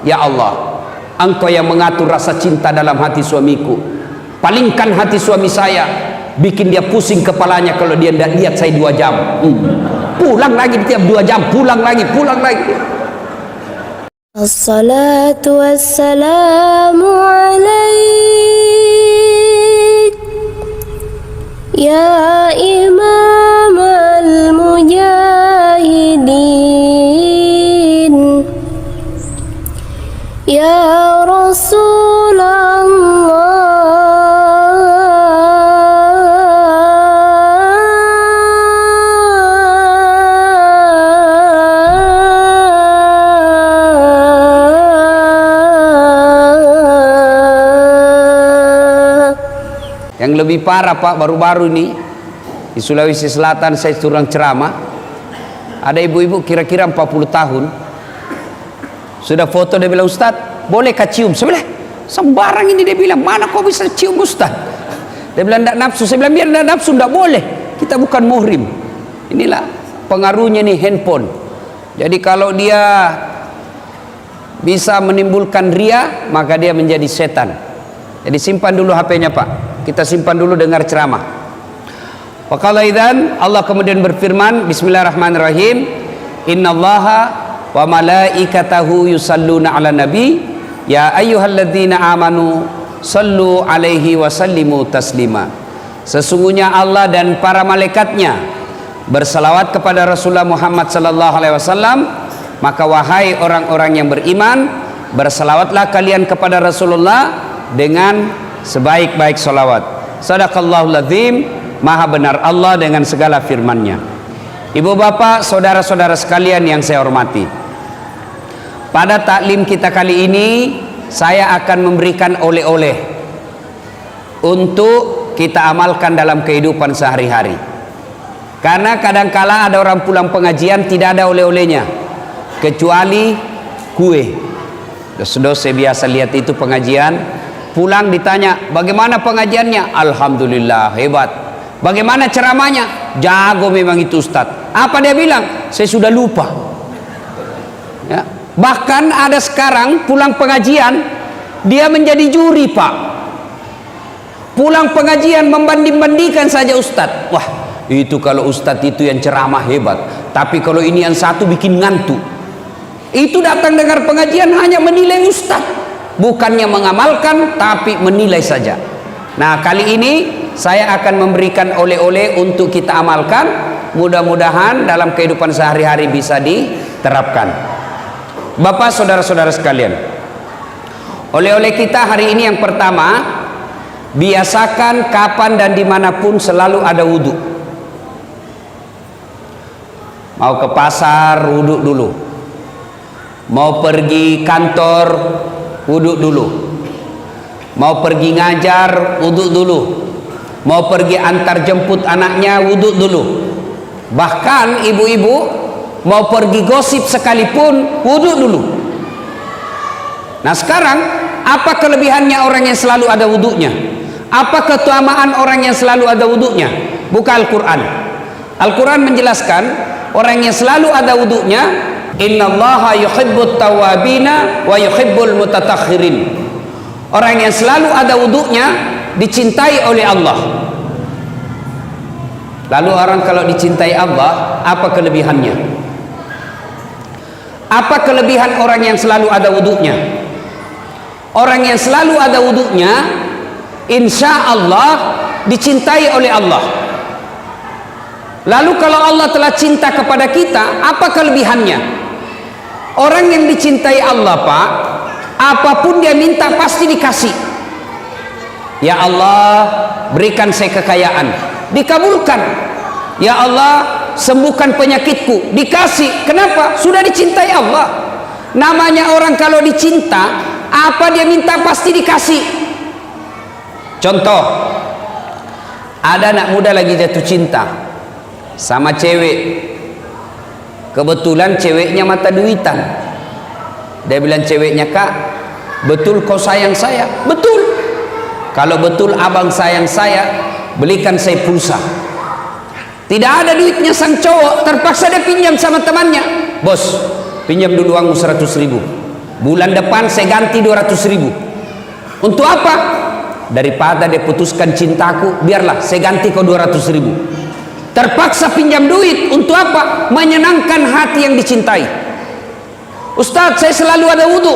Ya Allah, Engkau yang mengatur rasa cinta dalam hati suamiku. Palingkan hati suami saya, bikin dia pusing kepalanya kalau dia tidak lihat saya 2 jam. Pulang lagi tiap 2 jam, pulang lagi. Assalatu wassalamu alaik ya imam al-mujahidin ya Rasulullah. Yang lebih parah Pak, baru-baru ini di Sulawesi Selatan saya turun ceramah, ada ibu-ibu kira-kira 40 tahun sudah foto, dia bilang, Ustadz bolehkah cium? Saya bilang sembarang ini, dia bilang mana kau bisa cium Ustadz? Dia bilang tidak nafsu. Saya bilang biar tidak nafsu tidak boleh, kita bukan muhrim. Inilah pengaruhnya nih handphone. Jadi kalau dia bisa menimbulkan ria, maka dia menjadi setan. Jadi simpan dulu HP-nya Pak, kita simpan dulu dengar ceramah. Faqala idzan, Allah kemudian berfirman, bismillahirrahmanirrahim, innallaha wa malaikatahu yusalluna ala nabi ya ayyuhalladzina amanu sallu alaihi wa sallimu taslima. Sesungguhnya Allah dan para malaikatnya bersalawat kepada Rasulullah Muhammad sallallahu alaihi wasallam, maka wahai orang-orang yang beriman, bersalawatlah kalian kepada Rasulullah dengan sebaik-baik salawat. Sadaqallahul azim, maha benar Allah dengan segala firman-Nya. Ibu bapak, saudara-saudara sekalian yang saya hormati, pada taklim kita kali ini saya akan memberikan oleh-oleh untuk kita amalkan dalam kehidupan sehari-hari. Karena kadangkala ada orang pulang pengajian tidak ada oleh-olehnya kecuali kue. Dos-dos saya biasa lihat itu pengajian, pulang ditanya bagaimana pengajiannya, alhamdulillah hebat. Bagaimana ceramahnya, jago memang itu Ustaz. Apa dia bilang? Saya sudah lupa ya. Bahkan ada sekarang pulang pengajian dia menjadi juri Pak. Pulang pengajian membanding-bandingkan saja Ustaz. Wah itu kalau Ustaz itu yang ceramah hebat, tapi kalau ini yang satu bikin ngantuk. Itu datang dengar pengajian hanya menilai Ustaz, bukannya mengamalkan tapi menilai saja. Nah kali ini saya akan memberikan oleh-oleh untuk kita amalkan, mudah-mudahan dalam kehidupan sehari-hari bisa diterapkan. Bapak saudara-saudara sekalian, oleh-oleh kita hari ini yang pertama, biasakan kapan dan dimanapun selalu ada wudhu. Mau ke pasar wudhu dulu, mau pergi kantor wudhu dulu, mau pergi ngajar wudhu dulu, mau pergi antar jemput anaknya wudhu dulu. Bahkan ibu-ibu mau pergi gosip sekalipun wudhu dulu. Nah sekarang apa kelebihannya orang yang selalu ada wudhunya? Apa keutamaan orang yang selalu ada wudhunya? Buka Al-Quran. Al-Quran menjelaskan orang yang selalu ada wudhunya, innallaha yuhibbut tawabina wa yuhibbul mutattakhirin. Orang yang selalu ada wudhunya dicintai oleh Allah. Lalu orang kalau dicintai Allah, apa kelebihannya? Apa kelebihan orang yang selalu ada wudhunya? Orang yang selalu ada wudhunya, insya Allah dicintai oleh Allah. Lalu kalau Allah telah cinta kepada kita, apa kelebihannya? Orang yang dicintai Allah Pak, apapun dia minta pasti dikasih. Ya Allah berikan saya kekayaan, dikabulkan. Ya Allah sembuhkan penyakitku, dikasih. Kenapa? Sudah dicintai Allah. Namanya orang kalau dicinta, apa dia minta pasti dikasih. Contoh, ada anak muda lagi jatuh cinta sama cewek, kebetulan ceweknya mata duitan. Dia bilang ceweknya, kak betul kau sayang saya? Betul. Kalau betul abang sayang saya, belikan saya pulsa. Tidak ada duitnya sang cowok, terpaksa dia pinjam sama temannya. Bos, pinjam dulu uang 100.000. Bulan depan saya ganti 200.000. Untuk apa? Daripada dia putuskan cintaku, biarlah saya ganti kau 200.000. Terpaksa pinjam duit. Untuk apa? Menyenangkan hati yang dicintai. Ustaz, saya selalu ada wudhu.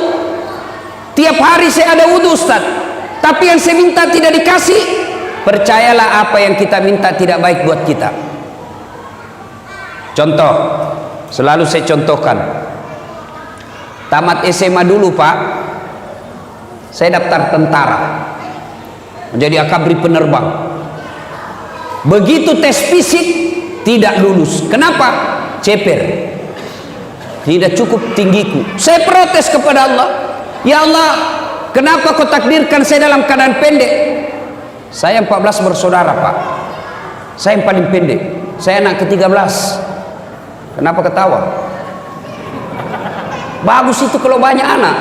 Tiap hari saya ada wudhu, Ustaz. Tapi yang saya minta tidak dikasih. Percayalah, apa yang kita minta tidak baik buat kita. Contoh, selalu saya contohkan. Tamat SMA dulu, Pak, saya daftar tentara, menjadi akabri penerbang. Begitu tes fisik tidak lulus. Kenapa? Ceper, tidak cukup tinggiku. Saya protes kepada Allah, ya Allah, kenapa kau takdirkan saya dalam keadaan pendek? Saya 14 bersaudara, Pak. Saya yang paling pendek. Saya anak ke-13. Kenapa ketawa? Bagus itu kalau banyak anak,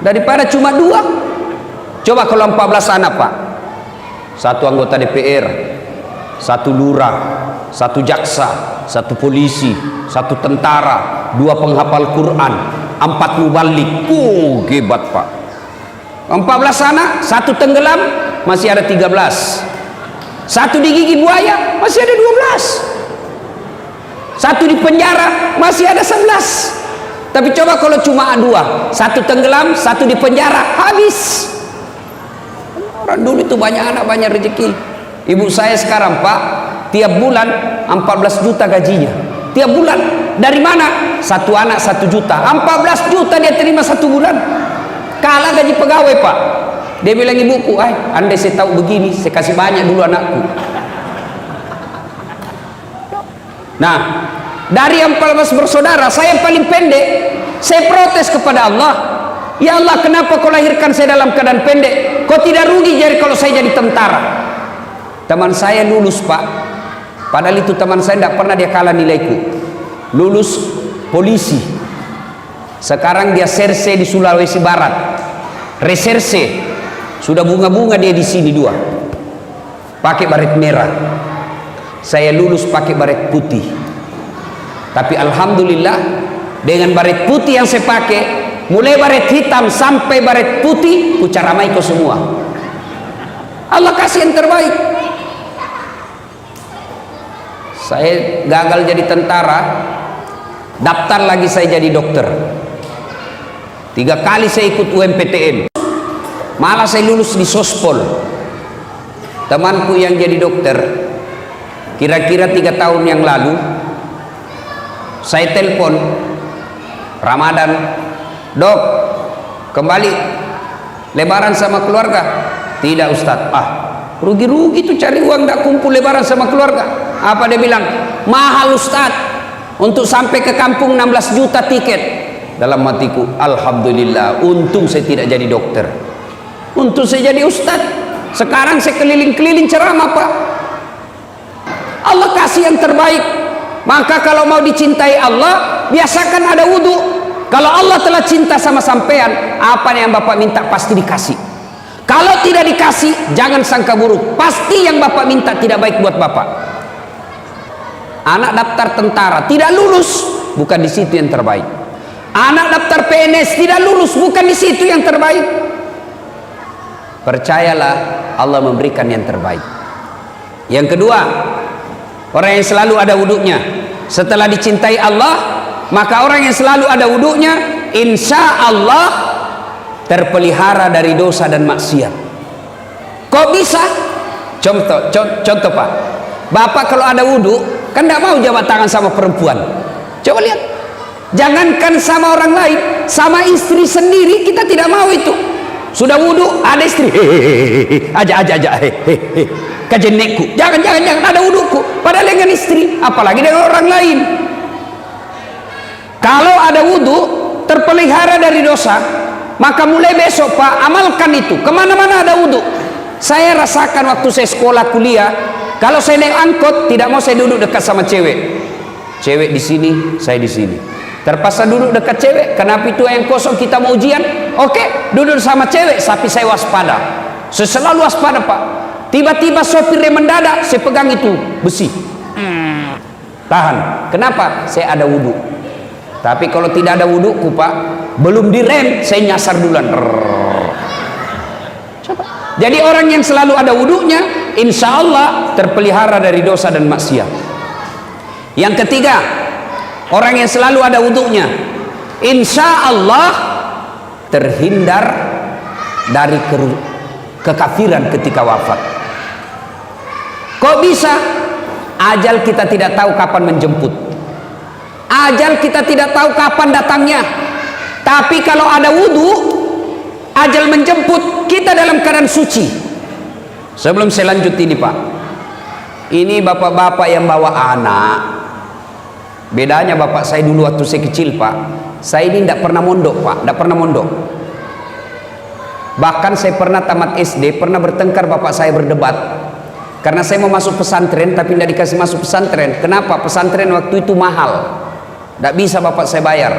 daripada cuma 2. Coba kalau 14 anak, Pak. 1 anggota DPR, 1 lurah, 1 jaksa, 1 polisi, 1 tentara, 2 penghafal Quran, 4 mubalik. Hebat, Pak. 14 anak, 1 tenggelam, masih ada 13. 1 digigit buaya, masih ada 12. 1 di penjara, masih ada 11. Tapi coba kalau cuma 2, 1 tenggelam, 1 di penjara, habis. Orang dulu itu banyak anak, banyak rezeki. Ibu saya sekarang, Pak, tiap bulan 14 juta gajinya. Tiap bulan. Dari mana? 1 anak 1 juta. 14 juta dia terima 1 bulan. Kalah gaji pegawai, Pak. Dia bilang, ibuku, andai saya tahu begini, saya kasih banyak dulu anakku. Nah, dari 14 bersaudara, saya yang paling pendek. Saya protes kepada Allah, ya Allah, kenapa kau lahirkan saya dalam keadaan pendek? Kau tidak rugi jadi kalau saya jadi tentara? Teman saya lulus, Pak, padahal itu teman saya tidak pernah dia kalah nilaiku. Lulus polisi, sekarang dia serse di Sulawesi Barat, reserse. Sudah bunga-bunga dia di sini 2, pakai baret merah. Saya lulus pakai baret putih. Tapi alhamdulillah, dengan baret putih yang saya pakai, mulai baret hitam sampai baret putih, ku caramai kau semua. Allah kasih yang terbaik. Saya gagal jadi tentara, daftar lagi saya jadi dokter. 3 kali saya ikut UMPTN, malah saya lulus di Sospol. Temanku yang jadi dokter, kira-kira 3 tahun yang lalu, saya telepon Ramadan, dok, kembali lebaran sama keluarga? Tidak, Ustadz. Rugi-rugi tuh cari uang, tidak kumpul lebaran sama keluarga. Apa dia bilang? Mahal, Ustadz, untuk sampai ke kampung 16 juta tiket. Dalam hatiku, alhamdulillah, untung saya tidak jadi dokter, untung saya jadi Ustadz. Sekarang saya keliling-keliling ceramah, Pak. Allah kasih yang terbaik. Maka kalau mau dicintai Allah, biasakan ada wudhu. Kalau Allah telah cinta sama sampean, apa yang Bapak minta pasti dikasih. Kalau tidak dikasih, jangan sangka buruk. Pasti yang Bapak minta tidak baik buat Bapak. Anak daftar tentara tidak lulus, bukan di situ yang terbaik. Anak daftar PNS tidak lulus, bukan di situ yang terbaik. Percayalah, Allah memberikan yang terbaik. Yang kedua, orang yang selalu ada wudhunya. Setelah dicintai Allah, maka orang yang selalu ada wudhunya, insya Allah terpelihara dari dosa dan maksiat. Kok bisa? Contoh, Pak, Bapak kalau ada wudhu kan tidak mau jabat tangan sama perempuan. Coba lihat, jangankan sama orang lain, sama istri sendiri kita tidak mau itu. Sudah wudhu ada istri, aja kajenekku, jangan ada wudhuku, padahal dengan istri, apalagi dengan orang lain. Kalau ada wudhu terpelihara dari dosa, maka mulai besok, Pak, amalkan itu. Kemana-mana ada wudhu. Saya rasakan waktu saya sekolah kuliah, kalau saya naik angkot tidak mau saya duduk dekat sama cewek di sini, saya di sini. Terpaksa duduk dekat cewek. Kenapa? Itu yang kosong, kita mau ujian. Oke, duduk sama cewek, tapi saya waspada. Saya selalu waspada, Pak. Tiba-tiba sopirnya mendadak, saya pegang itu besi. Tahan. Kenapa? Saya ada wudhu. Tapi kalau tidak ada wuduku Pak, belum direm saya nyasar duluan. Coba. Jadi orang yang selalu ada wudunya, insya Allah terpelihara dari dosa dan maksiat. Yang ketiga, orang yang selalu ada wudunya, insya Allah terhindar dari kekafiran ketika wafat. Kok bisa? Ajal kita tidak tahu kapan menjemput. Ajal kita tidak tahu kapan datangnya. Tapi kalau ada wudu, ajal menjemput, kita dalam keadaan suci. Sebelum saya lanjut ini Pak, ini bapak-bapak yang bawa anak. Bedanya bapak saya dulu waktu saya kecil Pak, saya ini tidak pernah mondok Pak, tidak pernah mondok. Bahkan saya pernah tamat SD, pernah bertengkar bapak saya berdebat. Karena saya mau masuk pesantren tapi tidak dikasih masuk pesantren. Kenapa? Pesantren waktu itu mahal, tidak bisa bapak saya bayar.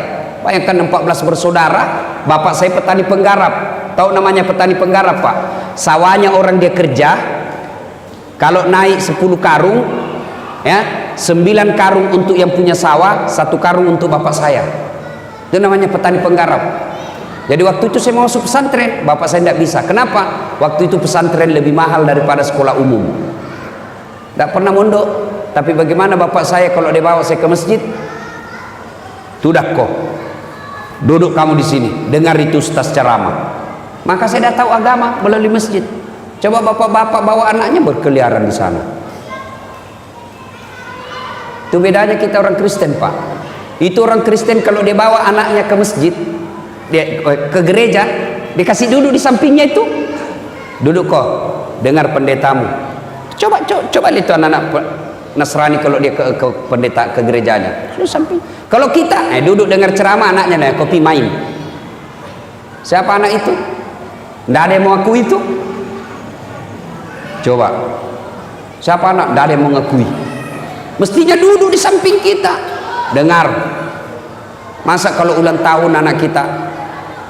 Bayangkan 14 bersaudara, bapak saya petani penggarap. Tahu namanya petani penggarap Pak? Sawahnya orang dia kerja, kalau naik 10 karung ya, 9 karung untuk yang punya sawah, 1 karung untuk bapak saya. Itu namanya petani penggarap. Jadi waktu itu saya mau masuk pesantren, bapak saya tidak bisa. Kenapa? Waktu itu pesantren lebih mahal daripada sekolah umum. Tidak pernah mondok. Tapi bagaimana bapak saya kalau dia bawa saya ke masjid? Sudah kok, duduk kamu di sini, dengar itu ustaz ceramah. Maka saya dah tahu agama melalui masjid. Coba bapak-bapak bawa anaknya berkeliaran di sana. Itu bedanya kita orang Kristen Pak. Itu orang Kristen kalau dia bawa anaknya ke masjid, dia ke gereja, dikasih duduk di sampingnya itu. Duduk kok, dengar pendetamu. Coba lihat anak-anak Nasrani kalau dia ke pendeta ke gerejanya. Duduk samping. Kalau kita duduk dengar ceramah, anaknya kopi main. Siapa anak itu? Tidak ada yang mau akui itu. Coba, siapa anak? Tidak ada yang mau ngakui. Mestinya duduk di samping kita, dengar. Masa kalau ulang tahun anak kita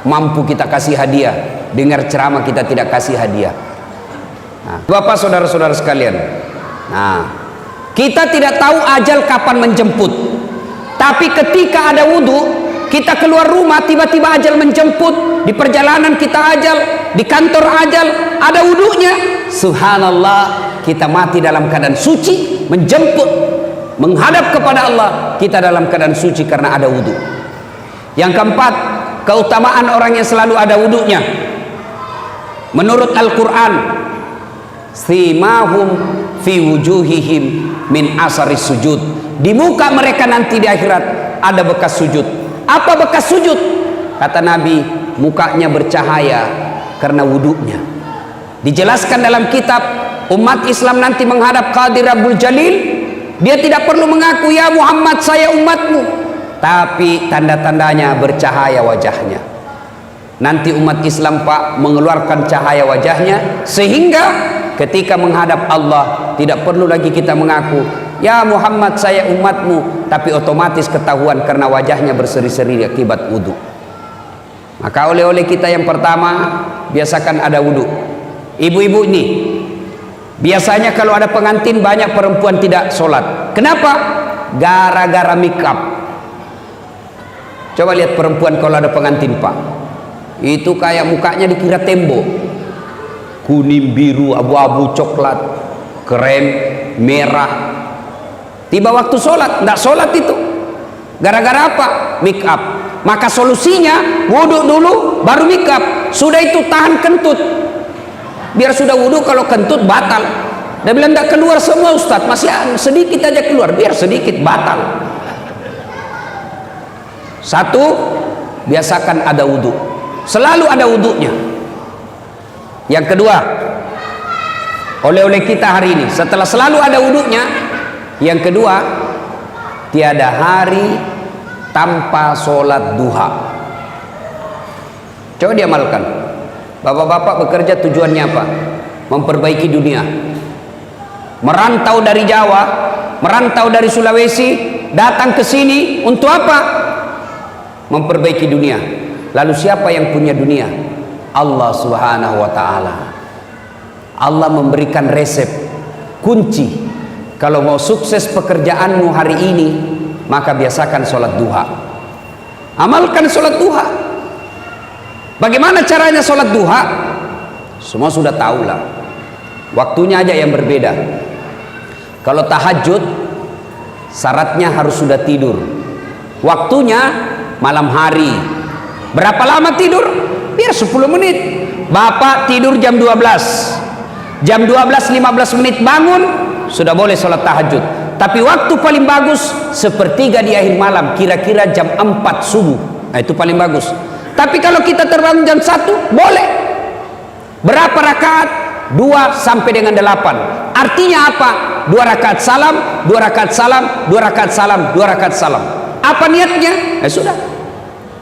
mampu kita kasih hadiah, dengar ceramah kita tidak kasih hadiah. Nah, Bapak saudara-saudara sekalian, nah, kita tidak tahu ajal kapan menjemput. Tapi ketika ada wudu, kita keluar rumah tiba-tiba ajal menjemput. Di perjalanan kita ajal, di kantor ajal, ada wudunya. Subhanallah, kita mati dalam keadaan suci, menjemput, menghadap kepada Allah, kita dalam keadaan suci karena ada wudu. Yang keempat, keutamaan orang yang selalu ada wudunya. Menurut Al-Quran, simahum fi wujuhihim min asaris sujud. Di muka mereka nanti di akhirat ada bekas sujud. Apa bekas sujud? Kata Nabi, mukanya bercahaya karena wudunya. Dijelaskan dalam kitab, umat Islam nanti menghadap Qadir Rabbul Jalil, dia tidak perlu mengaku ya Muhammad saya umatmu, tapi tanda-tandanya bercahaya wajahnya. Nanti umat Islam Pak mengeluarkan cahaya wajahnya, sehingga ketika menghadap Allah tidak perlu lagi kita mengaku ya Muhammad saya umatmu, tapi otomatis ketahuan karena wajahnya berseri-seri akibat wudu. Maka oleh-oleh kita yang pertama, biasakan ada wudu. Ibu-ibu ini biasanya kalau ada pengantin banyak perempuan tidak sholat. Kenapa? Gara-gara make up. Coba lihat perempuan kalau ada pengantin Pak, itu kayak mukanya dikira tembok, kuning, biru, abu-abu, coklat, krem, merah. Tiba waktu sholat, tidak sholat itu. Gara-gara apa? Make up. Maka solusinya wudhu dulu baru make up. Sudah itu tahan kentut, biar sudah wudhu kalau kentut batal. Dia bilang tidak keluar semua Ustadz, masih sedikit aja keluar, biar sedikit batal. Satu, biasakan ada wudhu, selalu ada wudhunya. Yang kedua, oleh-oleh kita hari ini setelah selalu ada wudhunya, yang kedua, tiada hari tanpa sholat duha. Coba diamalkan. Bapak-bapak bekerja tujuannya apa? Memperbaiki dunia. Merantau dari Jawa, merantau dari Sulawesi, datang ke sini untuk apa? Memperbaiki dunia. Lalu siapa yang punya dunia? Allah Subhanahu wa ta'ala. Allah memberikan resep, kunci. Kalau mau sukses pekerjaanmu hari ini, maka biasakan sholat duha. Amalkan sholat duha. Bagaimana caranya sholat duha? Semua sudah tahu lah. Waktunya aja yang berbeda. Kalau tahajud, syaratnya harus sudah tidur. Waktunya malam hari. Berapa lama tidur? Biar 10 menit. Bapak tidur jam 12. Jam 12.15 menit bangun, sudah boleh sholat tahajud. Tapi waktu paling bagus sepertiga di akhir malam, kira-kira jam 4 subuh. Nah, itu paling bagus. Tapi kalau kita terbangun jam 1, boleh. Berapa rakaat? 2 sampai dengan 8. Artinya apa? 2 rakaat salam, 2 rakaat salam, 2 rakaat salam, 2 rakaat salam. Apa niatnya? Sudah.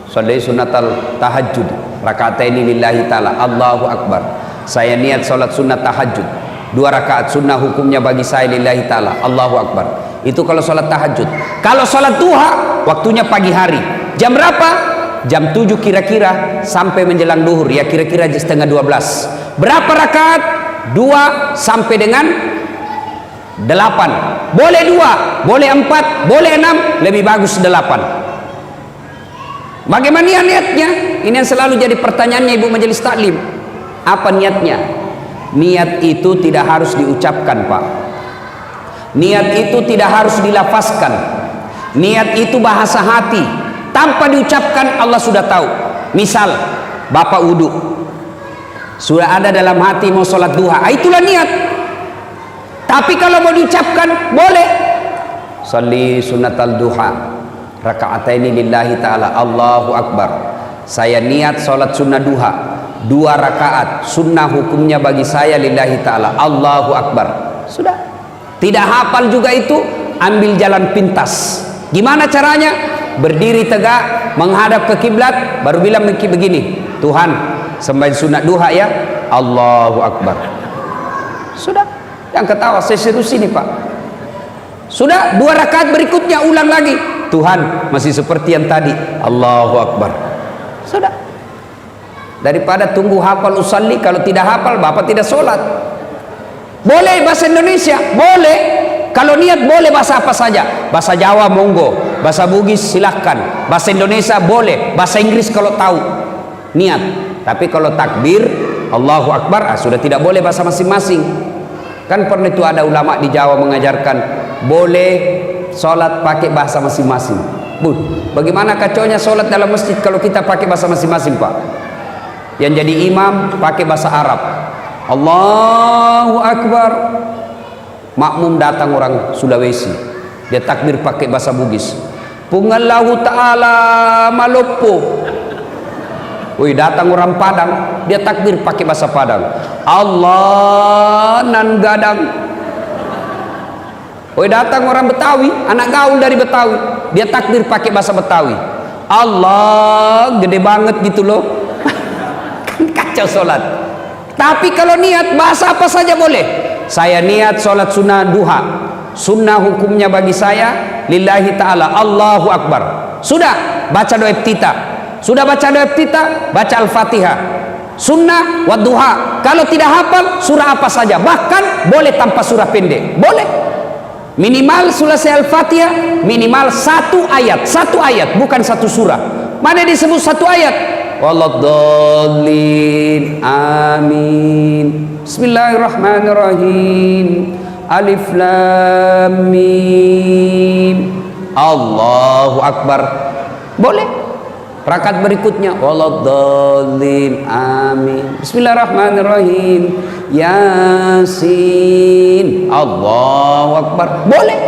Sholli sunnatal tahajud rakataini lillahi ta'ala. Allahu akbar. Saya niat sholat sunnah tahajud 2 rakaat sunnah, hukumnya bagi saya lillahi ta'ala. Allahu akbar. Itu kalau sholat tahajud. Kalau sholat duha, waktunya pagi hari. Jam berapa? Jam 7 kira-kira sampai menjelang duhur, ya kira-kira setengah 12. Berapa rakaat? 2 sampai dengan 8. Boleh 2, boleh 4, boleh 6, lebih bagus 8. Bagaimana niatnya? Ini yang selalu jadi pertanyaannya ibu majelis taklim. Apa niatnya? Niat itu tidak harus diucapkan, Pak. Niat itu tidak harus dilafazkan. Niat itu bahasa hati. Tanpa diucapkan Allah sudah tahu. Misal, Bapak wudhu, sudah ada dalam hati mau sholat duha, itulah niat. Tapi kalau mau diucapkan, boleh. Sholli sunnatal duha raka'ataini lillahi ta'ala. Allahu akbar. Saya niat sholat sunnah duha 2 rakaat sunnah, hukumnya bagi saya lillahi ta'ala. Allahu akbar. Sudah. Tidak hafal juga itu, ambil jalan pintas. Gimana caranya? Berdiri tegak menghadap ke kiblat, baru bilang begini, Tuhan sembahyang sunat duha ya. Allahu akbar. Sudah. Yang ketawa saya serius ini, Pak. Sudah. 2 rakaat berikutnya ulang lagi, Tuhan masih seperti yang tadi. Allahu akbar. Sudah. Daripada tunggu hafal usalli, kalau tidak hafal Bapak tidak sholat. Boleh bahasa Indonesia, boleh. Kalau niat boleh bahasa apa saja. Bahasa Jawa monggo, bahasa Bugis silahkan, bahasa Indonesia boleh, bahasa Inggris kalau tahu niat. Tapi kalau takbir Allahu Akbar, sudah tidak boleh bahasa masing-masing. Kan pernah itu ada ulama di Jawa mengajarkan boleh sholat pakai bahasa masing-masing. Bagaimana kacaunya sholat dalam masjid kalau kita pakai bahasa masing-masing, Pak? Yang jadi imam pakai bahasa Arab, Allahu Akbar. Makmum datang orang Sulawesi, dia takbir pakai bahasa Bugis, Pungallahu ta'ala malopo. Woi, datang orang Padang, dia takbir pakai bahasa Padang, Allah nan gadang. Woi, datang orang Betawi, anak gaul dari Betawi, dia takbir pakai bahasa Betawi, Allah gede banget gitu loh. Kacau sholat. Tapi kalau niat bahasa apa saja boleh. Saya niat sholat sunnah duha, sunnah hukumnya bagi saya lillahi ta'ala. Allahu akbar. Sudah baca doa iftitah. Sudah baca doa iftitah, baca al-fatihah. Sunnah wa duha. Kalau tidak hafal surah apa saja, bahkan boleh tanpa surah pendek, boleh. Minimal selesai al-fatihah, minimal 1 ayat, 1 ayat, bukan 1 surah. Mana disebut 1 ayat? Waladhdallin, amin. Bismillahirrahmanirrahim. Alif lam mim. Allahu akbar. Boleh. Rakaat berikutnya waladhdallin, amin. Bismillahirrahmanirrahim. Yasin. Allahu akbar. Boleh.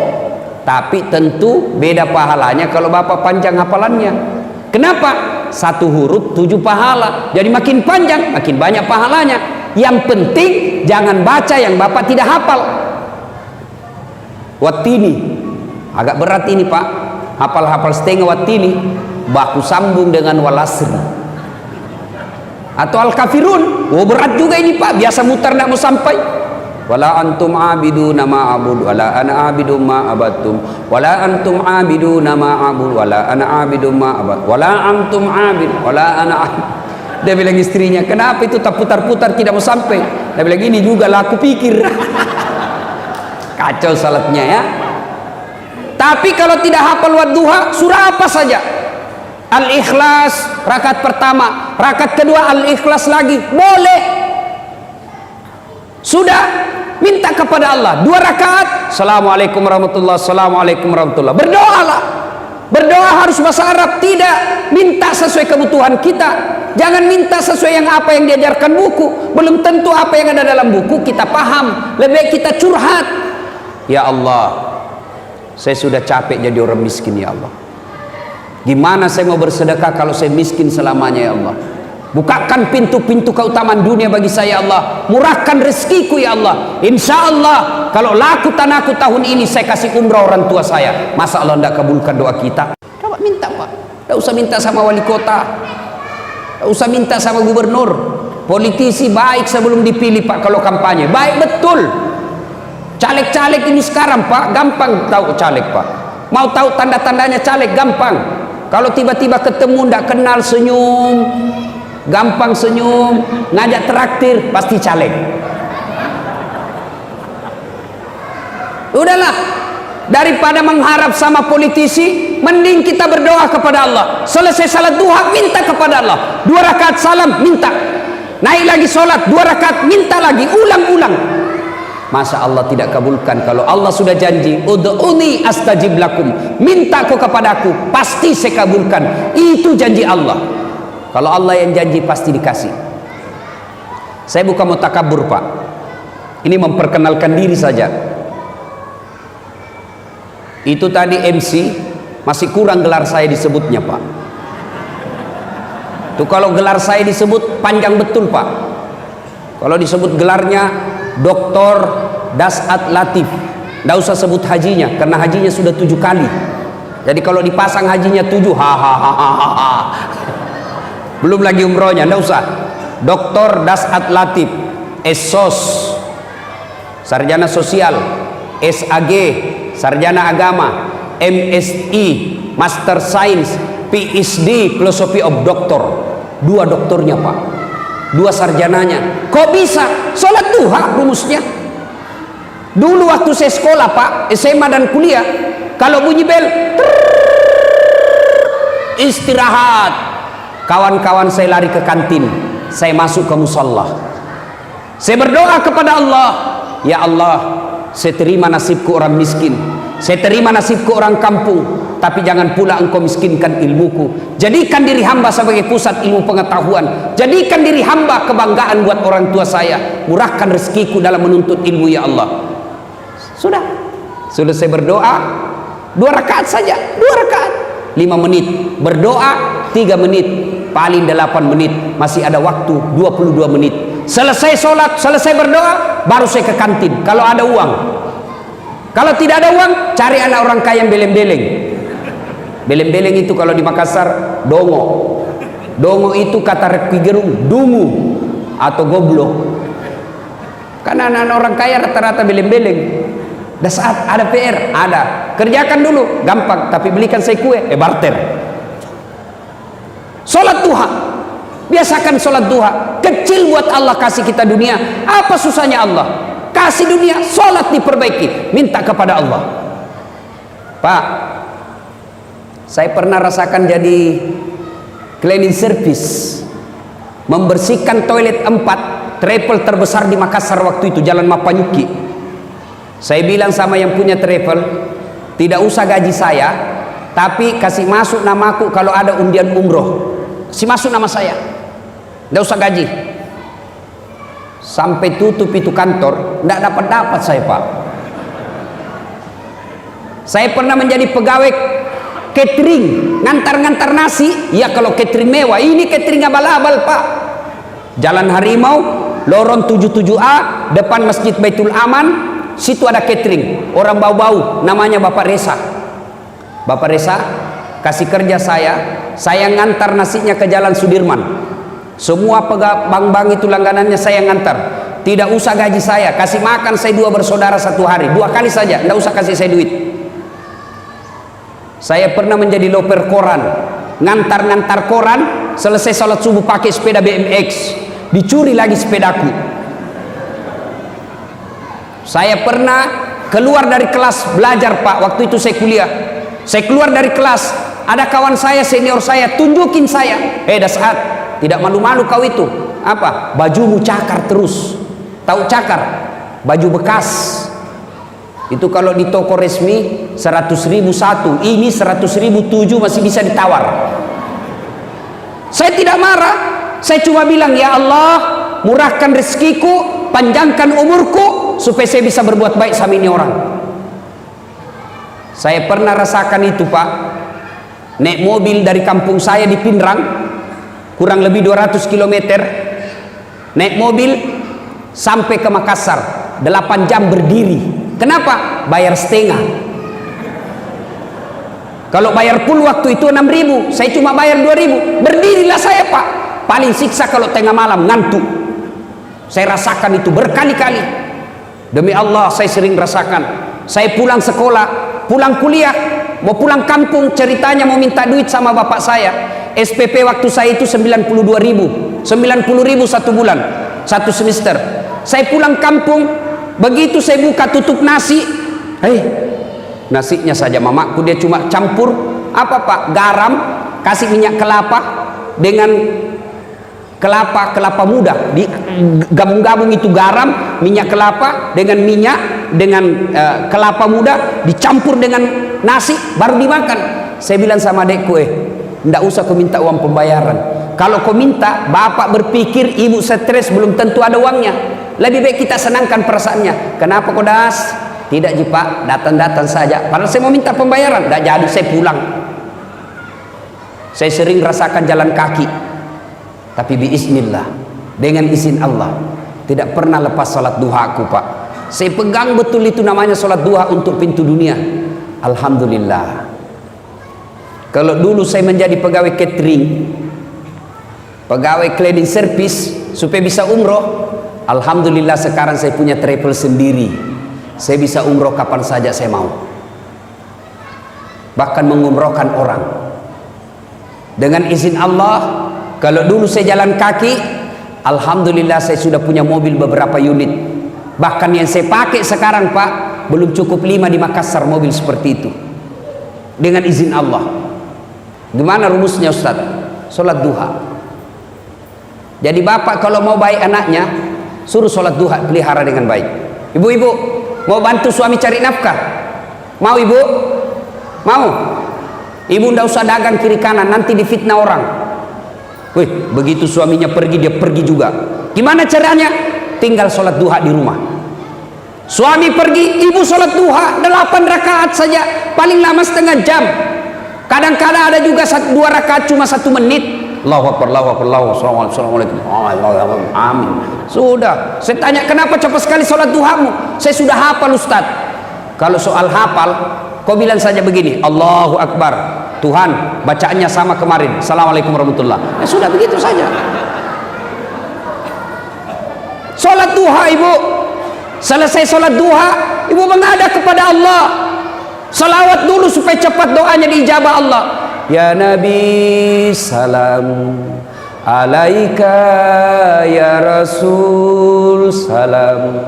Tapi tentu beda pahalanya kalau Bapak panjang hafalannya. Kenapa? 1 huruf 7 pahala. Jadi makin panjang makin banyak pahalanya. Yang penting jangan baca yang Bapak tidak hafal. Wattini agak berat ini, Pak. Hafal-hafal setengah wattini, baku sambung dengan walasri atau al-kafirun. Berat juga ini, Pak. Biasa mutar nak mau sampai. Wala antum abiduna ma abud wala ana abidu ma abattum wala antum abiduna ma abud wala ana abidu ma abad wala antum abid wala ana abid. Dia bilang istrinya, kenapa itu tak putar-putar tidak mau sampai? Dia bilang, ini juga lah aku pikir. Kacau salatnya ya. Tapi kalau tidak hafal wadduha, surah apa saja. Al-Ikhlas rakaat pertama, rakaat kedua Al-Ikhlas lagi, boleh. Sudah, minta kepada Allah 2 rakaat, Assalamualaikum warahmatullahi, Assalamualaikum warahmatullahi. Berdoalah. Berdoa harus bahasa Arab, tidak minta sesuai kebutuhan kita. Jangan minta sesuai yang apa yang diajarkan buku. Belum tentu apa yang ada dalam buku kita paham. Lebih baik kita curhat. Ya Allah, saya sudah capek jadi orang miskin ya Allah. Gimana saya mau bersedekah kalau saya miskin selamanya ya Allah. Bukakan pintu-pintu keutamaan dunia bagi saya ya Allah. Murahkan rezekiku ya Allah. Insya Allah kalau laku tanahku tahun ini saya kasih umrah orang tua saya. Masa Allah tidak kabulkan doa kita? Coba minta Pak. Tidak usah minta sama wali kota, tidak usah minta sama gubernur. Politisi baik sebelum dipilih Pak kalau kampanye. Baik betul. Caleg-caleg ini sekarang Pak gampang tahu caleg Pak. Mau tahu tanda-tandanya caleg gampang. Kalau tiba-tiba ketemu tidak kenal senyum, gampang senyum, ngajak traktir, pasti caleg. Udahlah, daripada mengharap sama politisi, mending kita berdoa kepada Allah. Selesai salat duha, minta kepada Allah. 2 rakaat salam, minta. Naik lagi sholat, 2 rakaat, minta lagi, ulang-ulang. Masa Allah tidak kabulkan? Kalau Allah sudah janji, ud'uni astajib lakum, minta kau kepadaku, pasti saya kabulkan. Itu janji Allah. Kalau Allah yang janji pasti dikasih. Saya bukan mau takabur Pak, ini memperkenalkan diri saja. Itu tadi MC masih kurang gelar saya disebutnya Pak. Tuh kalau gelar saya disebut panjang betul Pak. Kalau disebut gelarnya Dr. Dasat Latif, tidak usah sebut hajinya karena hajinya sudah 7 kali. Jadi kalau dipasang hajinya 7, hahaha. Belum lagi umrohnya, tidak usah. Dr. Dasat Latif, SOS, sarjana sosial, SAG, sarjana agama, MSI, Master Science, PhD, Philosophy of Doctor. 2 doktornya Pak, 2 sarjananya. Kok bisa? Sholat duha rumusnya. Dulu waktu saya sekolah Pak, SMA dan kuliah, kalau bunyi bel, istirahat, kawan-kawan saya lari ke kantin, saya masuk ke musola, saya berdoa kepada Allah, ya Allah, saya terima nasibku orang miskin, saya terima nasibku orang kampung, tapi jangan pula engkau miskinkan ilmuku. Jadikan diri hamba sebagai pusat ilmu pengetahuan, jadikan diri hamba kebanggaan buat orang tua saya, murahkan rezekiku dalam menuntut ilmu ya Allah. Sudah saya berdoa 2 rakaat saja, 2 rakaat 5 menit, berdoa 3 menit, paling 8 menit, masih ada waktu 22 menit. Selesai sholat, selesai berdoa, baru saya ke kantin kalau ada uang. Kalau tidak ada uang, cari anak orang kaya yang beleng-beleng. Beleng-beleng itu kalau di Makassar dongo. Dongo itu kata Rocky Gerung dungu atau goblok. Karena anak-anak orang kaya rata-rata beleng-beleng. Dan saat ada PR, ada, kerjakan dulu, gampang, tapi belikan saya kue, barter. Sholat duha, biasakan sholat duha. Kecil buat Allah kasih kita dunia, apa susahnya Allah? Kasih dunia, sholat diperbaiki, minta kepada Allah. Pak, saya pernah rasakan jadi cleaning service, membersihkan toilet 4 travel terbesar di Makassar waktu itu, Jalan Mapanyuki. Saya bilang sama yang punya travel, tidak usah gaji saya, tapi kasih masuk namaku kalau ada undian umroh, kasih masuk nama saya, tidak usah gaji. Sampai tutup itu kantor, tidak dapat saya Pak. Saya pernah menjadi pegawai catering, ngantar-ngantar nasi, ya kalau catering mewah, ini catering abal-abal Pak. Jalan Harimau, lorong 77A, depan Masjid Baitul Aman, situ ada catering, orang bau-bau, namanya Bapak Resa. Bapak Resa kasih kerja saya ngantar nasinya ke Jalan Sudirman. Semua bank-bank itu langganannya saya ngantar. Tidak usah gaji saya, kasih makan saya 2 bersaudara 1 hari, 2 kali saja, tidak usah kasih saya duit. Saya pernah menjadi loper koran, ngantar-ngantar koran, selesai sholat subuh pakai sepeda BMX, dicuri lagi sepedaku. Saya pernah keluar dari kelas belajar Pak, waktu itu saya kuliah. Saya keluar dari kelas, Ada kawan saya, senior saya, tunjukin saya. Dasar, tidak malu-malu kau itu. Apa? Bajumu cakar terus. Tahu cakar? Baju bekas. Itu kalau di toko resmi 100.000 satu. Ini 100.000 7 masih bisa ditawar. Saya tidak marah. Saya cuma bilang, ya Allah, murahkan rezekiku, panjangkan umurku, supaya saya bisa berbuat baik sama ini orang. Saya pernah rasakan itu, Pak. Naik mobil dari kampung saya di Pinrang, kurang lebih 200 km. Naik mobil sampai ke Makassar, 8 jam berdiri. Kenapa? Bayar setengah. Kalau bayar full waktu itu 6.000, saya cuma bayar 2.000. Berdirilah saya, Pak. Paling siksa kalau tengah malam, ngantuk. Saya rasakan itu berkali-kali. Demi Allah, saya sering rasakan. Saya pulang sekolah, pulang kuliah, mau pulang kampung, ceritanya mau minta duit sama bapak saya. SPP waktu saya itu 92.000, 90.000 satu bulan, satu semester. Saya pulang kampung, begitu saya buka tutup nasi, nasinya saja mamaku dia cuma campur apa, Pak? Garam, kasih minyak kelapa dengan kelapa muda, digabung-gabung itu garam, minyak kelapa dengan minyak, dengan kelapa muda dicampur dengan nasi, baru dimakan. Saya bilang sama adekku, ndak usah kau minta uang pembayaran. Kalau kau minta, bapak berpikir ibu stres, belum tentu ada uangnya. Lebih baik kita senangkan perasaannya. Kenapa kau das? Tidak ji Pak, datang-datang saja. Padahal saya mau minta pembayaran, ndak jadi, saya pulang. Saya sering rasakan jalan kaki, tapi biiznillah, dengan izin Allah, tidak pernah lepas salat duha aku, Pak. Saya pegang betul itu namanya salat duha untuk pintu dunia. Alhamdulillah. Kalau dulu saya menjadi pegawai catering, pegawai cleaning service supaya bisa umroh, alhamdulillah sekarang saya punya travel sendiri. Saya bisa umroh kapan saja saya mau. Bahkan mengumrohkan orang. Dengan izin Allah. Kalau dulu saya jalan kaki, alhamdulillah saya sudah punya mobil beberapa unit. Bahkan yang saya pakai sekarang, Pak, belum cukup 5 di Makassar mobil seperti itu. Dengan izin Allah. Gimana rumusnya, Ustaz? Sholat duha. Jadi bapak kalau mau baik anaknya, suruh sholat duha, pelihara dengan baik. Ibu-ibu mau bantu suami cari nafkah? Mau ibu? Mau? Ibu ndak usah dagang kiri kanan, nanti difitnah orang. Begitu suaminya pergi, dia pergi juga. Gimana caranya? Tinggal sholat duha di rumah. Suami pergi, ibu sholat duha 8 rakaat saja, paling lama setengah jam. Kadang-kadang ada juga 2 rakaat cuma 1 menit. Allahu Akbar, Allahu Akbar, Allahu Akbar, Assalamualaikum, amin. Sudah. Saya tanya, kenapa cepat sekali sholat duhamu? Saya sudah hafal, Ustaz. Kalau soal hafal, kau bilang saja begini, Allahu Akbar, Tuhan, bacaannya sama kemarin, Assalamualaikum warahmatullahi. Sudah begitu saja. Sholat duha, ibu. Selesai sholat duha, ibu menghadap kepada Allah. Salawat dulu supaya cepat doanya diijabah Allah. Ya Nabi, salam alaika, ya Rasul, salam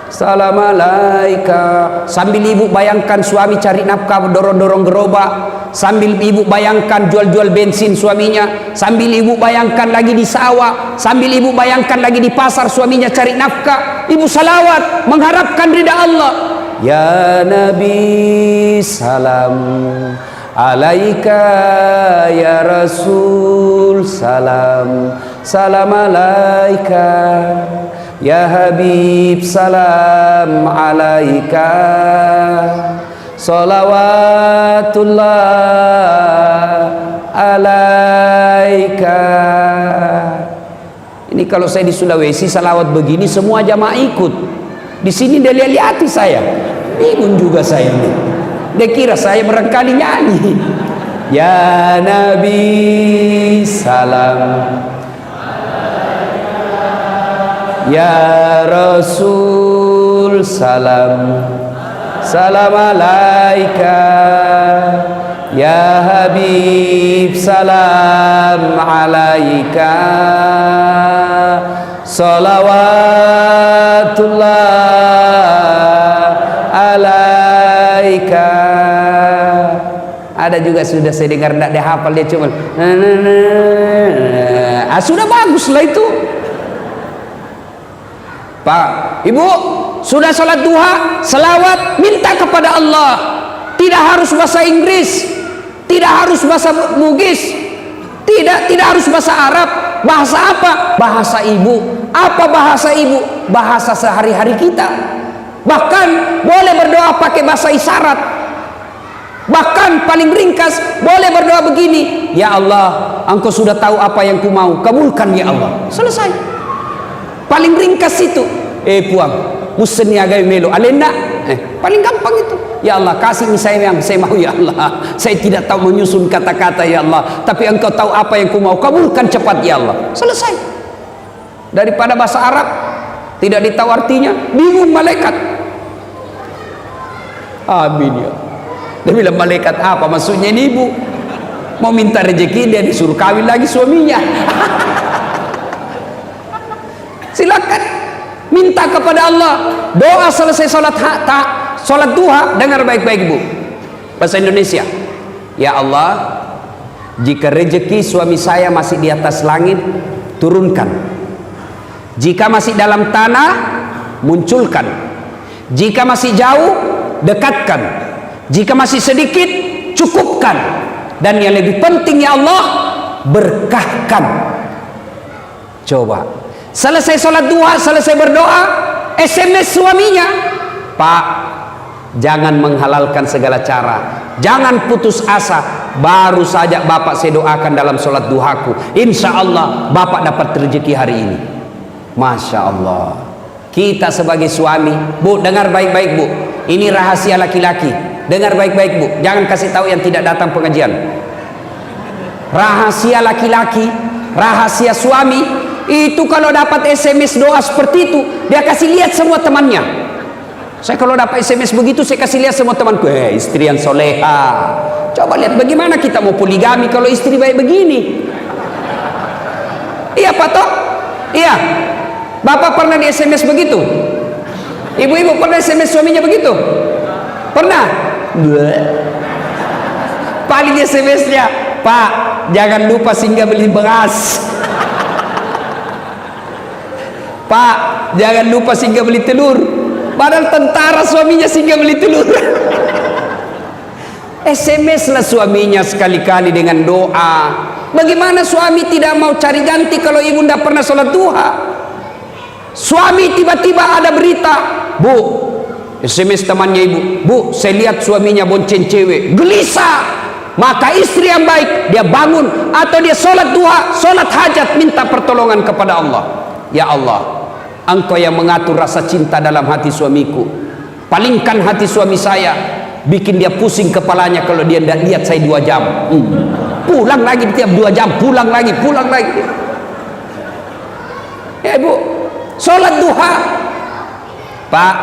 salam alaika. Sambil ibu bayangkan suami cari nafkah, dorong-dorong gerobak, sambil ibu bayangkan jual-jual bensin suaminya, sambil ibu bayangkan lagi di sawah, sambil ibu bayangkan lagi di pasar suaminya cari nafkah, ibu salawat mengharapkan ridha Allah. Ya Nabi, salam alaika, ya Rasul, salam salam alaika, ya Habib, salam alaika, salawatullah alaika. Ini kalau saya di Sulawesi salawat begini semua jamaah ikut. Di sini dia lihat-lihati saya, bingung juga saya ini. Dia kira saya barangkali nyanyi. Ya Nabi, salam, ya Rasul, salam salam alaika, ya Habib, salam alaika, salawatullah alaika. Ada Ada juga sudah saya dengar tidak dia hafal, dia cuma sudah bagus lah itu. Pak, Ibu, sudah salat duha, selawat, minta kepada Allah. Tidak harus bahasa Inggris, tidak harus bahasa Bugis, tidak harus bahasa Arab. Bahasa apa? Bahasa ibu. Apa bahasa ibu? Bahasa sehari-hari kita. Bahkan boleh berdoa pakai bahasa isyarat. Bahkan paling ringkas boleh berdoa begini, ya Allah, Engkau sudah tahu apa yang ku mau, kabulkan ya Allah. Selesai. Paling ringkas itu. Puang, musen niaga melo alenda. Paling gampang itu. Ya Allah, kasih saya yang saya mau ya Allah. Saya tidak tahu menyusun kata-kata ya Allah, tapi Engkau tahu apa yang ku mau, kabulkan cepat ya Allah. Selesai. Daripada bahasa Arab tidak ditahu artinya, bingung malaikat. Amin ya. Dia bilang, malaikat apa maksudnya ini ibu? Mau minta rezeki, dia disuruh kawin lagi suaminya. Silakan minta kepada Allah. Doa selesai sholat duha, dengar baik-baik bu, bahasa Indonesia. Ya Allah, jika rezeki suami saya masih di atas langit, turunkan. Jika masih dalam tanah, munculkan. Jika masih jauh, dekatkan. Jika masih sedikit, cukupkan. Dan yang lebih penting ya Allah, berkahkan. Coba selesai sholat duha, selesai berdoa, SMS suaminya, Pak, jangan menghalalkan segala cara, jangan putus asa. Baru saja Bapak saya doakan dalam sholat duhaku, insya Allah Bapak dapat rezeki hari ini. Masya Allah. Kita sebagai suami, bu, dengar baik-baik bu, ini rahasia laki-laki. Dengar baik-baik bu, jangan kasih tahu yang tidak datang pengajian. Rahasia laki-laki, rahasia suami. Itu kalau dapat SMS doa seperti itu, dia kasih lihat semua temannya. Saya kalau dapat SMS begitu, saya kasih lihat semua temanku, istri yang soleha. Coba lihat bagaimana kita mau poligami kalau istri baik begini. Iya Pak Tok? Iya. Bapak pernah di SMS begitu? Ibu-ibu pernah SMS suaminya begitu? Pernah? Paling SMS-nya, Pak, jangan lupa singgah beli beras. Pak, jangan lupa singgah beli telur. Padahal tentara suaminya singgah beli telur. SMS lah suaminya sekali-kali dengan doa. Bagaimana suami tidak mau cari ganti kalau ibu tidak pernah sholat duha? Suami tiba-tiba ada berita, bu, SMS temannya ibu, bu, saya lihat suaminya bonceng cewek, gelisah. Maka istri yang baik, dia bangun atau dia sholat duha, sholat hajat, minta pertolongan kepada Allah. Ya Allah, Engkau yang mengatur rasa cinta dalam hati suamiku, palingkan hati suami saya, bikin dia pusing kepalanya kalau dia tidak lihat saya 2 jam. Pulang lagi tiap 2 jam, pulang lagi. Ya ibu, sholat duha. Pak,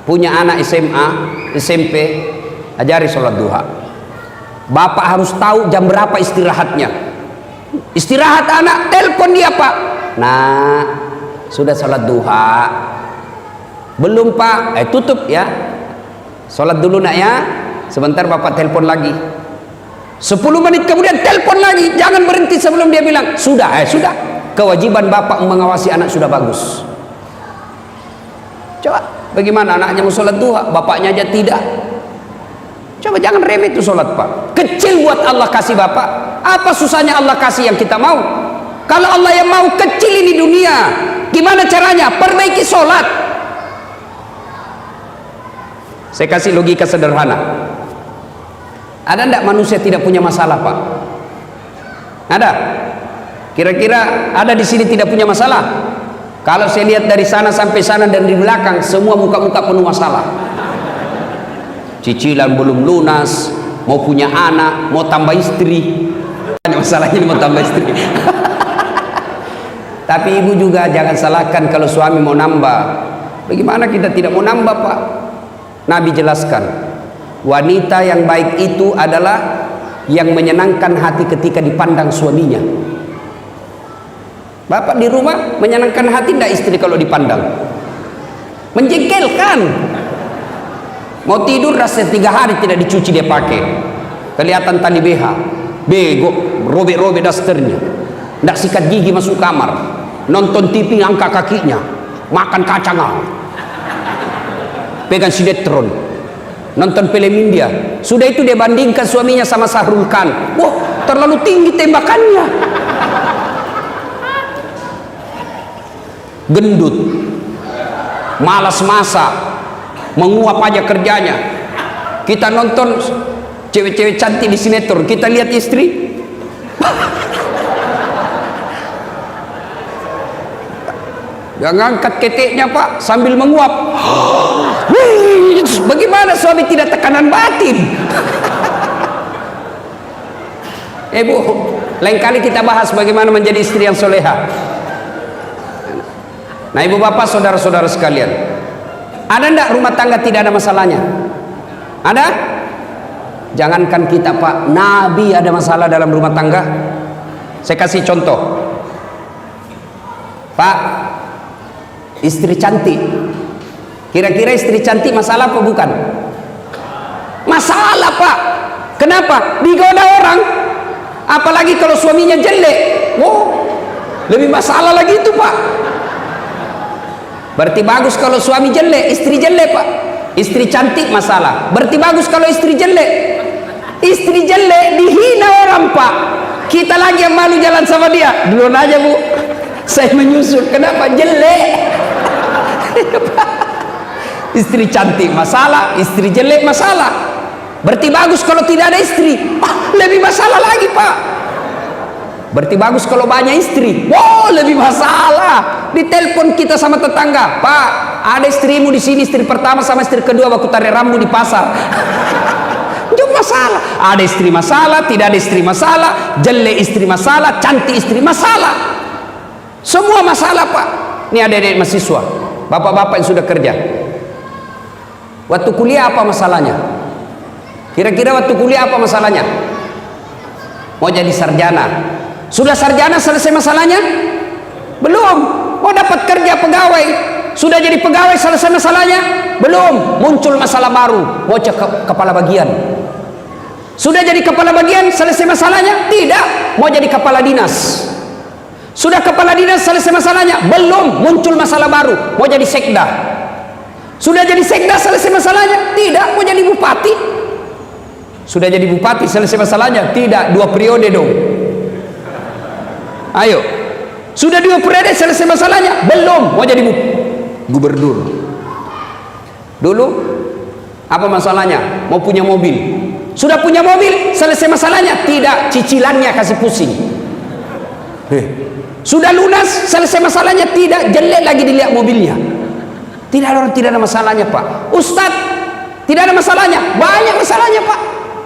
punya anak SMA, SMP, ajari sholat duha. Bapak harus tahu jam berapa istirahatnya. Istirahat anak, telepon dia Pak. Nah, sudah sholat duha? Belum Pak? Tutup ya. Sholat dulu nak ya. Sebentar Bapak telepon lagi. 10 menit kemudian telepon lagi. Jangan berhenti sebelum dia bilang sudah. Sudah. Kewajiban Bapak mengawasi anak sudah bagus. Coba, bagaimana anaknya mau sholat duha, bapaknya aja tidak. Coba jangan remeh itu sholat Pak. Kecil buat Allah kasih Bapak. Apa susahnya Allah kasih yang kita mau? Kalau Allah yang mau kecil ini dunia, gimana caranya? Perbaiki sholat. Saya kasih logika sederhana. Ada enggak manusia tidak punya masalah Pak? Ada? Kira-kira ada di sini tidak punya masalah? Kalau saya lihat dari sana sampai sana dan di belakang, semua muka-muka penuh masalah. Cicilan belum lunas, mau punya anak, mau tambah istri. Masalahnya mau tambah istri. Tapi ibu juga jangan salahkan kalau suami mau nambah. Bagaimana kita tidak mau nambah Pak? Nabi jelaskan, wanita yang baik itu adalah yang menyenangkan hati ketika dipandang suaminya. Bapak di rumah menyenangkan hati tidak istri kalau dipandang? Menjengkelkan. Mau tidur rasa 3 hari tidak dicuci dia pakai. kelihatan tali BH, bego, robek-robek dasternya, ndak sikat gigi masuk kamar, nonton TV angkat kakinya, makan kacang, pegang sinetron, nonton film India. Sudah itu dia bandingkan suaminya sama Sahrul Khan. Wah, terlalu tinggi tembakannya. Gendut, malas masak, menguap aja kerjanya. Kita nonton cewek-cewek cantik di sinetron, kita lihat istri yang ngangkat keteknya Pak sambil menguap. Bagaimana suami tidak tekanan batin? Bu, lain kali kita bahas bagaimana menjadi istri yang soleha. Nah ibu bapak saudara-saudara sekalian, ada enggak rumah tangga tidak ada masalahnya? Ada? Jangankan kita Pak, Nabi ada masalah dalam rumah tangga. Saya kasih contoh Pak, istri cantik, kira-kira istri cantik masalah apa bukan? Masalah Pak. Kenapa? Digoda orang, apalagi kalau suaminya jelek. Wow, lebih masalah lagi itu Pak. Berarti bagus kalau suami jelek, istri jelek Pak. Istri cantik masalah, berarti bagus kalau istri jelek. Istri jelek dihina orang Pak, kita lagi yang malu jalan sama dia. Duluan aja Bu, saya menyusul. Kenapa? Jelek. Istri cantik masalah, istri jelek masalah. Berarti bagus kalau tidak ada istri. Lebih masalah lagi Pak. Berarti bagus kalau banyak istri. Wow, lebih masalah. Ditelepon kita sama tetangga, Pak, ada istrimu di sini, istri pertama sama istri kedua baku tarik rambu di pasar. Jauh masalah. Ada istri masalah, tidak ada istri masalah, jelek istri masalah, cantik istri masalah. Semua masalah Pak. Ini adik-adik mahasiswa, bapak-bapak yang sudah kerja. Waktu kuliah apa masalahnya? Kira-kira waktu kuliah apa masalahnya? Mau jadi sarjana. Sudah sarjana selesai masalahnya? Belum. Mau dapat kerja pegawai. Sudah jadi pegawai selesai masalahnya? Belum. Muncul masalah baru. Mau cek kepala bagian. Sudah jadi kepala bagian selesai masalahnya? Tidak. Mau jadi kepala dinas. Sudah kepala dinas selesai masalahnya? Belum. Muncul masalah baru. Mau jadi sekda. Sudah jadi sekda selesai masalahnya? Tidak. Mau jadi bupati. Sudah jadi bupati selesai masalahnya? Tidak. 2 periode dong. Ayo. Sudah 2 periode selesai masalahnya? Belum. Mau jadi gubernur. Dulu apa masalahnya? Mau punya mobil. Sudah punya mobil selesai masalahnya? Tidak. Cicilannya kasih pusing. Sudah lunas selesai masalahnya? Tidak. Jelek lagi dilihat mobilnya. Tidak ada orang tidak ada masalahnya Pak. Ustadz tidak ada masalahnya? Banyak masalahnya Pak.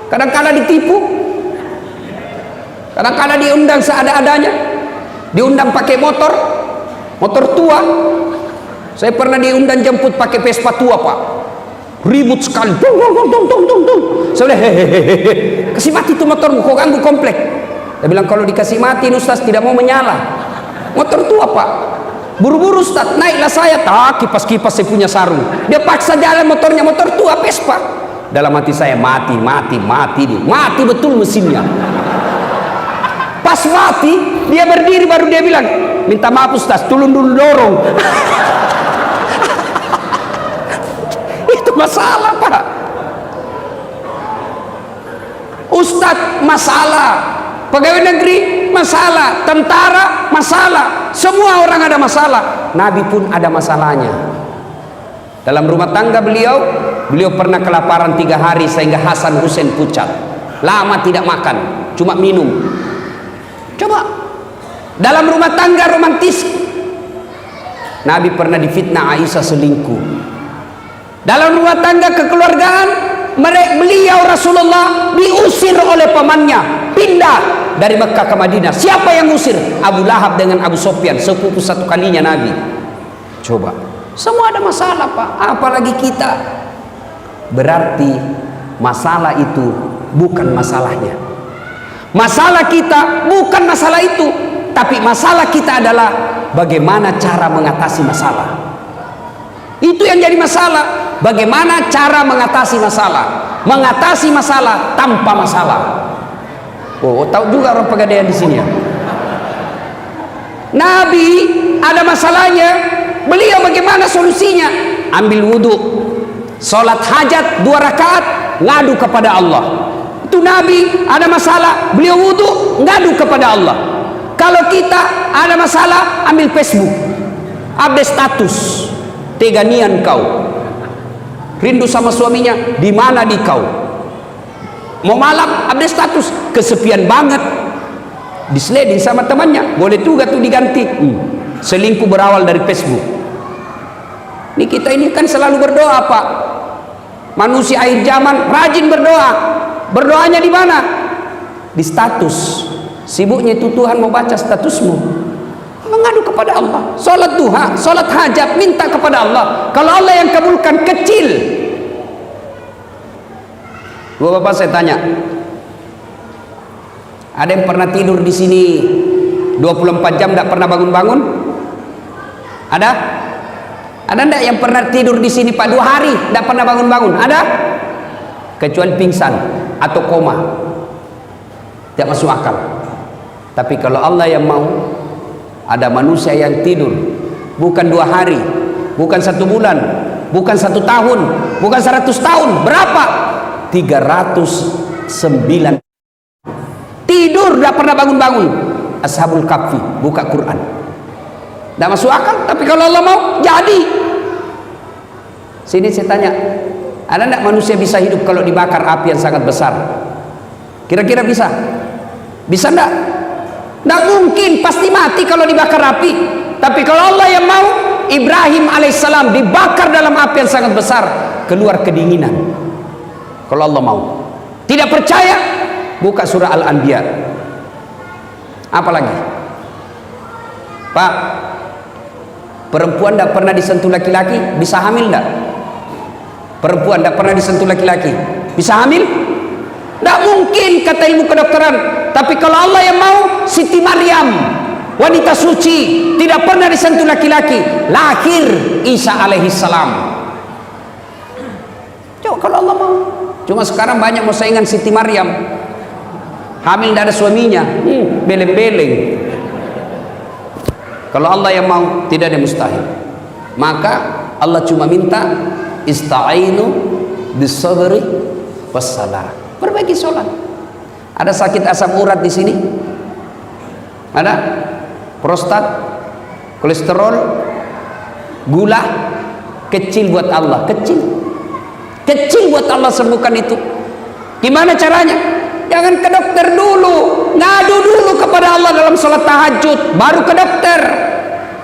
Kadang-kadang ditipu, kadang-kadang diundang seada-adanya, diundang pakai motor tua. Saya pernah diundang jemput pakai Vespa tua Pak, ribut sekali, saya bilang hehehe, kasih mati tuh motormu, kau ganggu komplek. Dia bilang kalau dikasih mati Ustaz tidak mau menyala. Motor tua Pak, buru-buru Ustaz, naiklah saya, tak kipas-kipas saya punya sarung. Dia paksa jalan motornya, motor tua Vespa. Dalam hati saya mati betul mesinnya. Pas mati dia berdiri baru dia bilang minta maaf Ustaz, tolong dulu dorong. Itu masalah Pak. Ustaz masalah, pegawai negeri masalah, tentara masalah, semua orang ada masalah. Nabi pun ada masalahnya. Dalam rumah tangga beliau pernah kelaparan 3 hari sehingga Hasan Hussein pucat. Lama tidak makan, cuma minum. Coba. Dalam rumah tangga romantis, Nabi pernah difitnah Aisyah selingkuh. Dalam rumah tangga kekeluargaan, beliau Rasulullah diusir oleh pamannya, pindah dari Mekah ke Madinah. Siapa yang usir? Abu Lahab dengan Abu Sofyan, sepupu satu kalinya Nabi. Coba. Semua ada masalah Pak, apalagi kita. Berarti masalah itu bukan masalahnya. Masalah kita bukan masalah itu, tapi masalah kita adalah bagaimana cara mengatasi masalah. Itu yang jadi masalah. Bagaimana cara mengatasi masalah? Mengatasi masalah tanpa masalah. Oh, tahu juga orang Pegadaian di sini ya. Nabi ada masalahnya, beliau bagaimana solusinya? Ambil wudhu, sholat hajat 2 rakaat, ngadu kepada Allah. Itu Nabi ada masalah, beliau wudhu, ngadu kepada Allah. Kalau kita ada masalah, ambil Facebook, update status, teganian kau, rindu sama suaminya, di mana di kau? Mau malam, update status, kesepian banget, disleding sama temannya, boleh juga tuh diganti. Selingkuh berawal dari Facebook. Ini kita ini kan selalu berdoa, Pak. Manusia akhir zaman rajin berdoa. Berdoanya di mana? Di status. Sibuknya itu Tuhan mau baca statusmu. Mengadu kepada Allah. Salat duha, salat hajat, minta kepada Allah. Kalau Allah yang kabulkan, kecil. Bapak saya tanya, ada yang pernah tidur di sini 24 jam tidak pernah bangun-bangun? Ada? Ada enggak yang pernah tidur di sini Pak 2 hari tidak pernah bangun-bangun? Ada? Kecuali pingsan atau koma. Tidak masuk akal. Tapi kalau Allah yang mau, ada manusia yang tidur bukan 2 hari, bukan 1 bulan, bukan 1 tahun, bukan 100 tahun. Berapa? 309 tidur tidak pernah bangun-bangun. Ashabul Kahfi buka Quran, tidak masuk akal. Tapi kalau Allah mau, jadi. Sini saya tanya, ada tidak manusia bisa hidup kalau dibakar api yang sangat besar? Kira-kira bisa? Bisa tidak? Tidak mungkin, pasti mati kalau dibakar api. Tapi kalau Allah yang mau, Ibrahim alaihissalam dibakar dalam api yang sangat besar, keluar kedinginan. Kalau Allah mau. Tidak percaya, buka surah Al-Anbiya. Apa lagi? Pak, perempuan tidak pernah disentuh laki-laki, bisa hamil tidak? Perempuan tidak pernah disentuh laki-laki, bisa hamil? Tidak mungkin, kata ilmu kedokteran. Tapi kalau Allah yang mau, Siti Maryam, wanita suci, tidak pernah disentuh laki-laki, lahir Isa alaihissalam. Coba kalau Allah mau. Cuma sekarang banyak mau saingan Siti Maryam, hamil tidak ada suaminya, beleng-beleng. Kalau Allah yang mau, tidak ada mustahil. Maka Allah cuma minta ista'inu bis-sabri was-salah. Perbaiki sholat. Ada sakit asam urat di sini? Ada? Prostat, kolesterol, gula, kecil buat Allah, kecil. Kecil buat Allah sembuhkan itu. Gimana caranya? Jangan ke dokter dulu, ngadu dulu kepada Allah dalam sholat tahajud, baru ke dokter.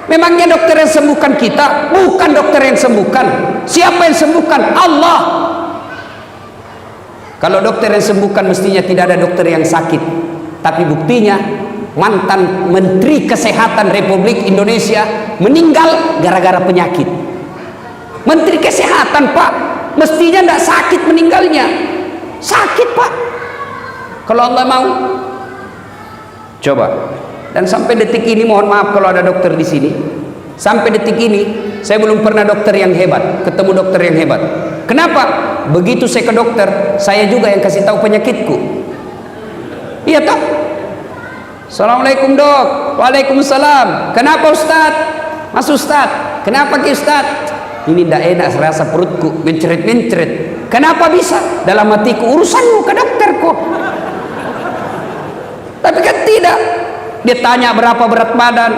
Memangnya dokter yang sembuhkan kita? Bukan dokter yang sembuhkan. Siapa yang sembuhkan? Allah. Kalau dokter yang sembuhkan, mestinya tidak ada dokter yang sakit. Tapi buktinya mantan Menteri Kesehatan Republik Indonesia meninggal gara-gara penyakit. Menteri Kesehatan, Pak, mestinya tidak sakit meninggalnya. Sakit, Pak. Kalau Allah mau. Coba. Dan sampai detik ini, mohon maaf kalau ada dokter di sini, sampai detik ini saya belum pernah dokter yang hebat, ketemu dokter yang hebat. Kenapa? Begitu saya ke dokter, saya juga yang kasih tahu penyakitku. Iya toh? Assalamualaikum dok. Waalaikumsalam. Kenapa Ustaz? Mas Ustaz, kenapa Ki Ustaz? Ini tidak enak, serasa perutku mencret-mencret. Kenapa bisa? Dalam hatiku, urusanmu ke dokter kok. Tapi kan tidak. Dia tanya berapa berat badan,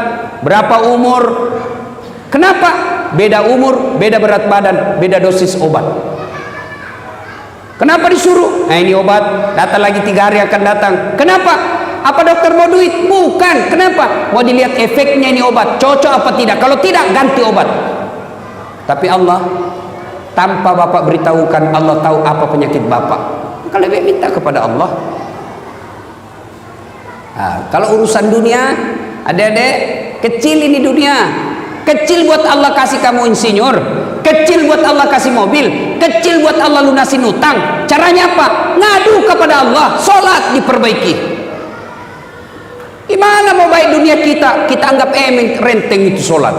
berapa umur. Kenapa? Beda umur, beda berat badan, beda dosis obat. Kenapa disuruh? Nah ini obat, datang lagi 3 hari akan datang. Kenapa? Apa dokter mau duit? Bukan. Kenapa? Mau dilihat efeknya ini obat, cocok apa tidak. Kalau tidak, ganti obat. Tapi Allah, tanpa Bapak beritahukan, Allah tahu apa penyakit Bapak. Maka lebih minta kepada Allah. Nah, kalau urusan dunia, adik-adik, kecil ini dunia. Kecil buat Allah kasih kamu insinyur, kecil buat Allah kasih mobil, kecil buat Allah lunasin utang. Caranya apa? Ngadu kepada Allah, sholat diperbaiki. Gimana mau baik dunia kita? Kita anggap renteng itu sholat.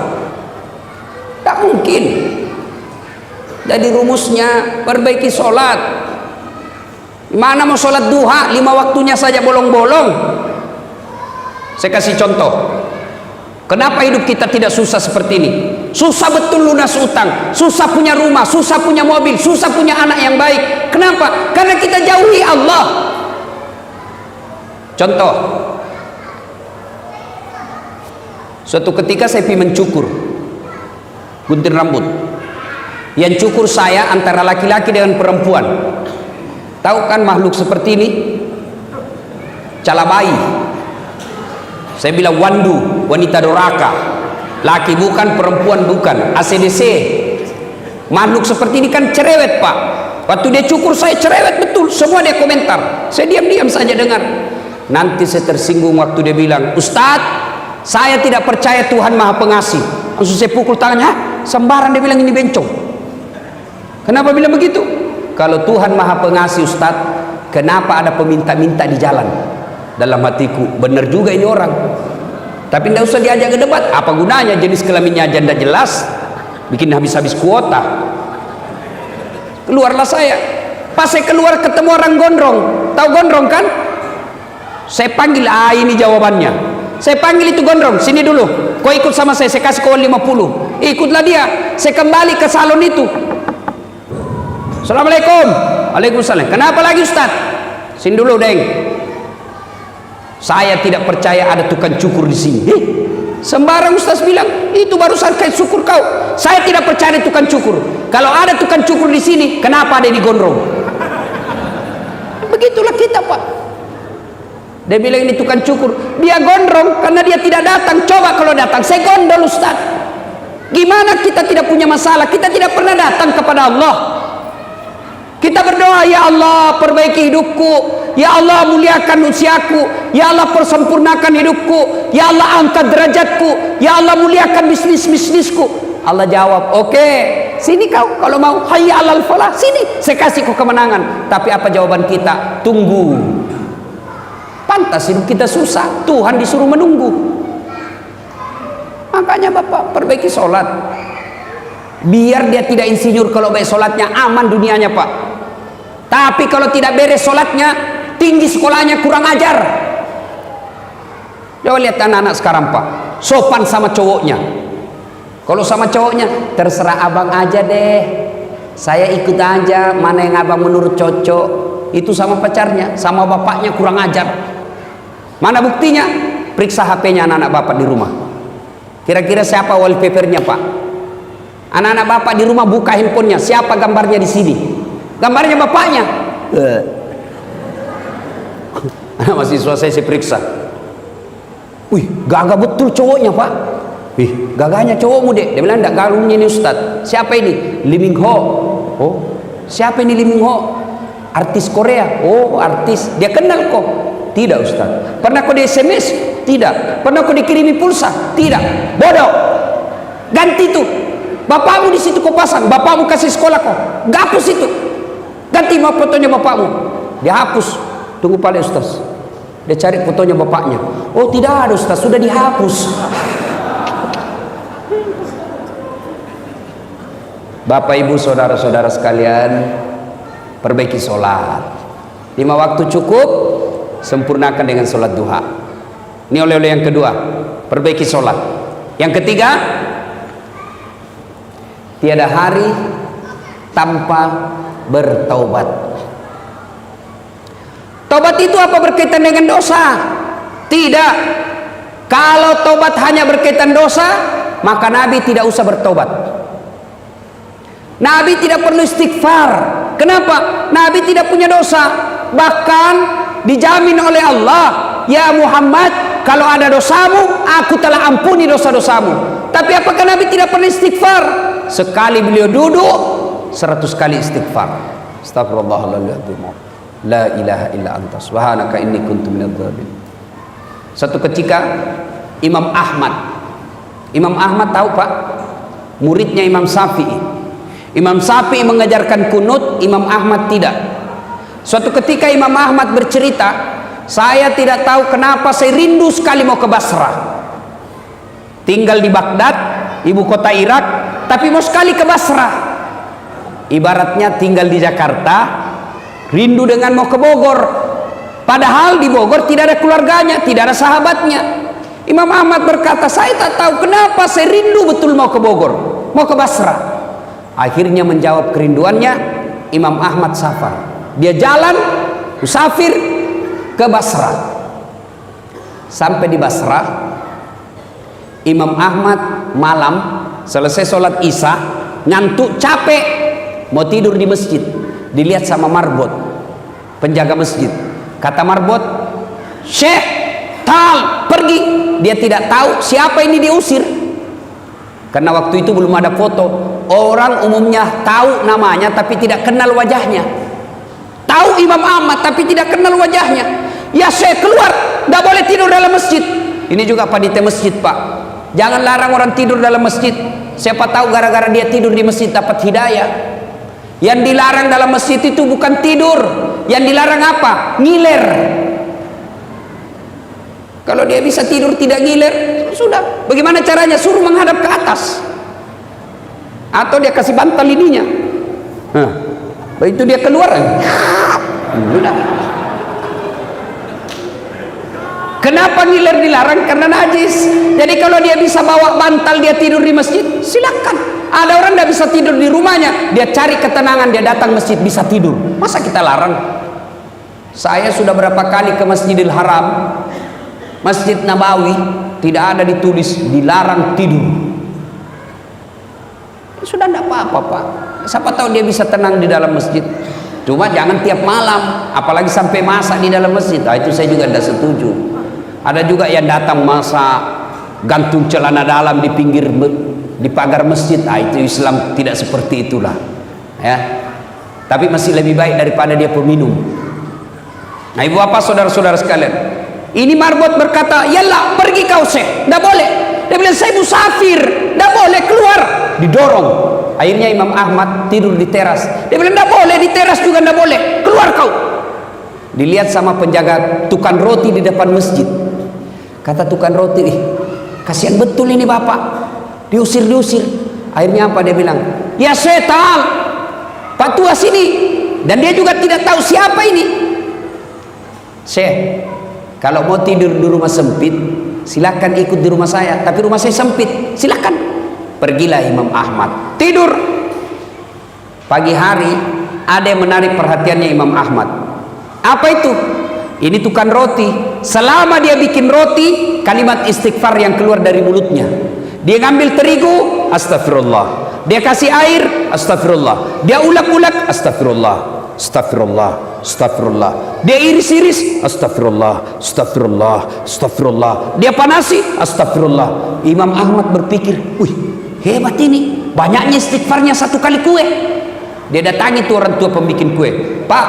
Tak mungkin. Jadi rumusnya perbaiki sholat. Mana mau sholat duha 5 waktunya saja bolong-bolong. Saya kasih contoh. Kenapa hidup kita tidak susah seperti ini? Susah betul lunas utang, susah punya rumah, susah punya mobil, susah punya anak yang baik. Kenapa? Karena kita jauhi Allah. Contoh, suatu ketika saya pergi mencukur, gunting rambut. Yang cukur saya antara laki-laki dengan perempuan. Tahu kan makhluk seperti ini? Cala bayi. Saya bilang wandu, wanita doraka. Laki bukan, perempuan bukan. ACDC. Makhluk seperti ini kan cerewet, Pak. Waktu dia cukur saya cerewet betul. Semua dia komentar. Saya diam-diam saja dengar. Nanti saya tersinggung waktu dia bilang, Ustadz, saya tidak percaya Tuhan Maha Pengasih. Langsung saya pukul tangannya. Hah? Sembarang dia bilang ini bencong. Kenapa bilang begitu? Kalau Tuhan Maha Pengasih, Ustadz, kenapa ada peminta-minta di jalan? Dalam hatiku, benar juga ini orang. Tapi tidak usah diajak ke debat. Apa gunanya jenis kelaminnya aja tidak jelas, bikin habis-habis kuota. Keluarlah saya. Pas saya keluar ketemu orang gondrong. Tahu gondrong kan? Saya panggil, ini jawabannya. Saya panggil itu gondrong, sini dulu. Kau ikut sama saya kasih kau 50. Ikutlah dia. Saya kembali ke salon itu. Assalamualaikum. Waalaikumsalam. Kenapa lagi Ustaz? Sini dulu, Deng. Saya tidak percaya ada tukang cukur di sini. Sembarang Ustaz bilang, itu barusan kayak syukur kau. Saya tidak percaya ada tukang cukur. Kalau ada tukang cukur di sini, kenapa ada di gondrong? Begitulah kita, Pak. Dia bilang ini tukang cukur. Dia gondrong karena dia tidak datang. Coba kalau datang, saya gondol Ustaz. Gimana kita tidak punya masalah? Kita tidak pernah datang kepada Allah. Kita berdoa, ya Allah perbaiki hidupku, ya Allah muliakan usiaku, ya Allah persempurnakan hidupku, ya Allah angkat derajatku, ya Allah muliakan bisnisku. Allah jawab, oke, sini kau kalau mau, hayya alal falah, sini saya kasih kau kemenangan. Tapi apa jawaban kita? Tunggu. Pantas hidup kita susah, Tuhan disuruh menunggu. Makanya Bapak perbaiki sholat, biar dia tidak insinyur. Kalau baik sholatnya aman dunianya, Pak. Tapi kalau tidak beres sholatnya, tinggi sekolahnya, kurang ajar. Coba lihat anak-anak sekarang, Pak, sopan sama cowoknya. Kalau sama cowoknya, terserah abang aja deh, saya ikut aja, mana yang abang menurut cocok. Itu sama pacarnya, sama bapaknya kurang ajar. Mana buktinya? Periksa HP-nya anak-anak bapak di rumah. Kira-kira siapa wallpapernya, Pak? Anak-anak bapak di rumah buka handphonenya, siapa gambarnya di sini? Gambarnya bapaknya. Anak mahasiswa saya periksa. Wih, gagah betul cowoknya, Pak. Wih, gagahnya cowokmu, Dek. Dia bilang, enggak, galungnya ini Ustaz. Siapa ini? Lee Min Ho. Oh, siapa ini Lee Min Ho? Artis Korea. Oh, artis. Dia kenal kok? Tidak, Ustaz. Pernah kau di SMS? Tidak. Pernah kau dikirimi pulsa? Tidak. Bodoh. Ganti tuh. Bapakmu di situ kau pasang. Bapakmu kasih sekolah kau. Gapus itu. Ganti mau fotonya bapakmu. Dia hapus. Tunggu paling Ustaz. Dia cari fotonya bapaknya. Oh, tidak ada Ustaz, sudah dihapus. Bapak Ibu saudara-saudara sekalian, perbaiki sholat. 5 waktu cukup, sempurnakan dengan sholat duha. Ini oleh-oleh yang kedua, perbaiki sholat. Yang ketiga, tiada hari tanpa bertaubat. Taubat itu apa berkaitan dengan dosa? Tidak. Kalau taubat hanya berkaitan dosa, maka Nabi tidak usah bertaubat. Nabi tidak perlu istighfar. Kenapa? Nabi tidak punya dosa. Bahkan dijamin oleh Allah, ya Muhammad, kalau ada dosamu, aku telah ampuni dosa-dosamu. Tapi apakah Nabi tidak perlu istighfar? Sekali beliau duduk, 100 kali istighfar. Astagfirullahaladzim, la ilaha illa anta subhanaka inni kuntu minadz dzalimin. Satu ketika Imam Ahmad tahu, Pak, muridnya Imam Syafi'i. Imam Syafi'i mengajarkan kunut, Imam Ahmad tidak. Suatu ketika Imam Ahmad bercerita, saya tidak tahu kenapa saya rindu sekali mau ke Basrah. Tinggal di Baghdad, ibu kota Irak, tapi mau sekali ke Basrah. ibaratnya tinggal di Jakarta, rindu dengan mau ke Bogor, padahal di Bogor tidak ada keluarganya, tidak ada sahabatnya. Imam Ahmad berkata, saya tak tahu kenapa saya rindu betul mau ke Bogor, mau ke Basra. Akhirnya menjawab kerinduannya Imam Ahmad safar, dia jalan musafir ke Basra. Sampai di Basra, Imam Ahmad malam selesai sholat isya, ngantuk capek, mau tidur di masjid. Dilihat sama marbot, penjaga masjid. Kata marbot, Syekh, tal, pergi. Dia tidak tahu siapa ini diusir, karena waktu itu belum ada foto. Orang umumnya tahu namanya tapi tidak kenal wajahnya. Tahu Imam Ahmad tapi tidak kenal wajahnya. Ya Syekh, keluar, tidak boleh tidur dalam masjid. Ini juga panitia masjid, Pak. Jangan larang orang tidur dalam masjid. Siapa tahu gara-gara dia tidur di masjid dapat hidayah. Yang dilarang dalam masjid itu bukan tidur, yang dilarang apa? Ngiler. Kalau dia bisa tidur tidak ngiler, sudah. Bagaimana caranya? Suruh menghadap ke atas, atau dia kasih bantal ininya. Begitu dia keluar, sudah. Kenapa ngiler dilarang? Karena najis. Jadi kalau dia bisa bawa bantal dia tidur di masjid, silakan. Ada orang tidak bisa tidur di rumahnya, dia cari ketenangan, dia datang masjid bisa tidur. Masa kita larang? Saya sudah berapa kali ke Masjidil Haram, Masjid Nabawi, tidak ada ditulis dilarang tidur. Sudah tidak apa-apa, Pak. Siapa tahu dia bisa tenang di dalam masjid. Cuma jangan tiap malam, apalagi sampai masak di dalam masjid. Nah, itu saya juga tidak setuju. Ada juga yang datang masa gantung celana dalam di pinggir di pagar masjid. Nah, itu Islam tidak seperti itulah, ya. Tapi masih lebih baik daripada dia peminum. Nah, ibu bapak saudara-saudara sekalian, ini marbot berkata, "Yalah, pergi kau Syekh." Tidak boleh. Dia bilang, "Saya musafir, tidak boleh keluar." Didorong. Akhirnya Imam Ahmad tidur di teras. Dia bilang, "Tidak boleh, di teras juga tidak boleh. Keluar kau." Dilihat sama penjaga tukang roti di depan masjid. Kata tukang roti, kasihan betul ini bapak, diusir-diusir. Akhirnya apa dia bilang? "Ya setan, Pak Tua sini." Dan dia juga tidak tahu siapa ini. "Syekh, kalau mau tidur di rumah sempit, silakan ikut di rumah saya. Tapi rumah saya sempit, silakan." Pergilah Imam Ahmad tidur. Pagi hari ada yang menarik perhatiannya Imam Ahmad. Apa itu? Ini tukang roti. Selama dia bikin roti, kalimat istighfar yang keluar dari mulutnya. Dia ngambil terigu, astagfirullah. Dia kasih air, astagfirullah. Dia ulek-ulek, astagfirullah, astagfirullah, astagfirullah. Dia iris-iris, astagfirullah, astagfirullah, astagfirullah. Dia panasi, astagfirullah. Imam Ahmad berpikir, wih, hebat ini, banyaknya istighfarnya satu kali kue. Dia datangi tuh orang tua pembikin kue. "Pak,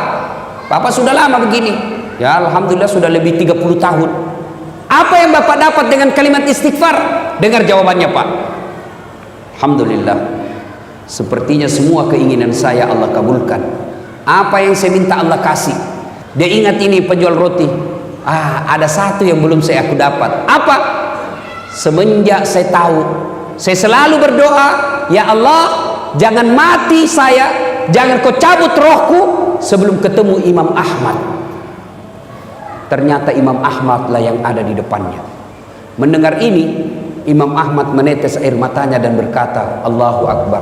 Bapak sudah lama begini." "Ya, alhamdulillah sudah lebih 30 tahun. Apa yang Bapak dapat dengan kalimat istighfar?" Dengar jawabannya, Pak. "Alhamdulillah, sepertinya semua keinginan saya Allah kabulkan. Apa yang saya minta Allah kasih." Dia ingat ini penjual roti. Ada satu yang belum aku dapat. Apa? Semenjak saya tahu, saya selalu berdoa, "Ya Allah, jangan mati saya, jangan kau cabut rohku sebelum ketemu Imam Ahmad." Ternyata Imam Ahmad lah yang ada di depannya. Mendengar ini, Imam Ahmad menetes air matanya dan berkata, "Allahu Akbar.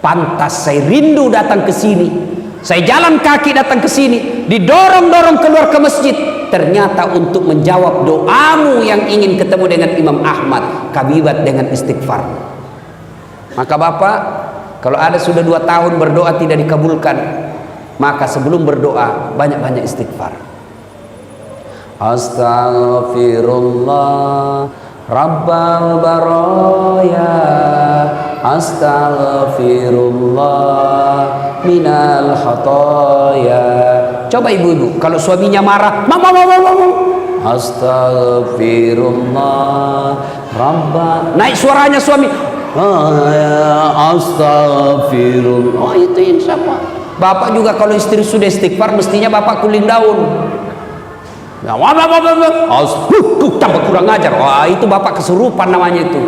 Pantas saya rindu datang ke sini. Saya jalan kaki datang ke sini, didorong-dorong keluar ke masjid. Ternyata untuk menjawab doamu yang ingin ketemu dengan Imam Ahmad, kabibat dengan istighfar." Maka Bapak, kalau ada sudah 2 tahun berdoa tidak dikabulkan, maka sebelum berdoa banyak-banyak istighfar. Astaghfirullah Rabbal baraya, astaghfirullah minal khataya. Coba ibu-ibu, kalau suaminya marah, mama, astaghfirullah Rabbal, naik suaranya suami, astaghfirullah. Oh, itu insya Allah. Bapak juga kalau istri sudah istighfar, mestinya bapak kuling daun. Tambah kurang ajar. Wah, itu bapak kesurupan namanya itu.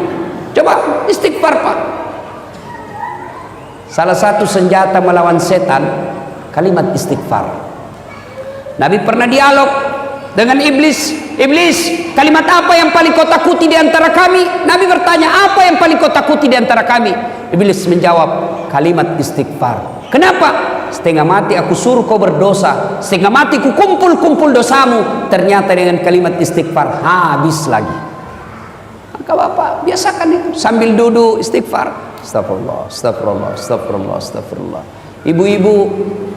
Coba istighfar, Pak. Salah satu senjata melawan setan kalimat istighfar. Nabi pernah dialog dengan iblis. Iblis, kalimat apa yang paling kau takuti di antara kami? Nabi bertanya, apa yang paling kau takuti di antara kami? Iblis menjawab, kalimat istighfar. Kenapa? Setengah mati aku suruh kau berdosa, setengah mati ku kumpul dosamu, ternyata dengan kalimat istighfar habis lagi. Maka Bapak biasakan itu sambil duduk istighfar. Astagfirullah, astagfirullah, astagfirullah, astagfirullah. Ibu-ibu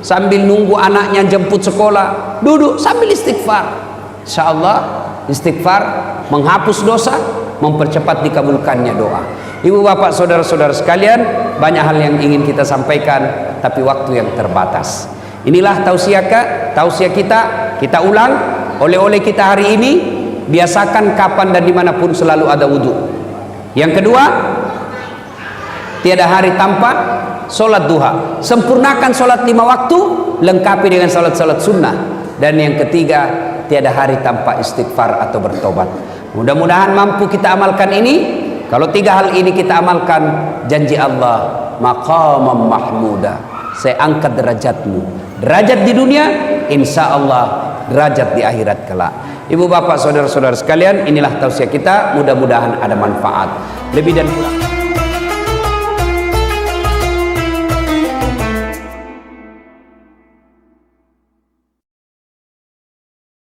sambil nunggu anaknya jemput sekolah, duduk sambil istighfar. Insyaallah istighfar menghapus dosa, mempercepat dikabulkannya doa. Ibu bapak saudara-saudara sekalian, banyak hal yang ingin kita sampaikan, tapi waktu yang terbatas. Inilah tausiah kita ulang. Oleh-oleh kita hari ini, biasakan kapan dan dimanapun selalu ada wudhu. Yang kedua, tiada hari tanpa sholat duha. Sempurnakan sholat 5 waktu, lengkapi dengan sholat-sholat sunnah. Dan yang ketiga, tiada hari tanpa istighfar atau bertobat. Mudah-mudahan mampu kita amalkan ini. Kalau 3 hal ini kita amalkan, janji Allah, maqamam mahmuda, saya angkat derajatmu, derajat di dunia, insya Allah derajat di akhirat kelak. Ibu bapak saudara-saudara sekalian, inilah tausiah kita, mudah-mudahan ada manfaat. Lebih dan kurang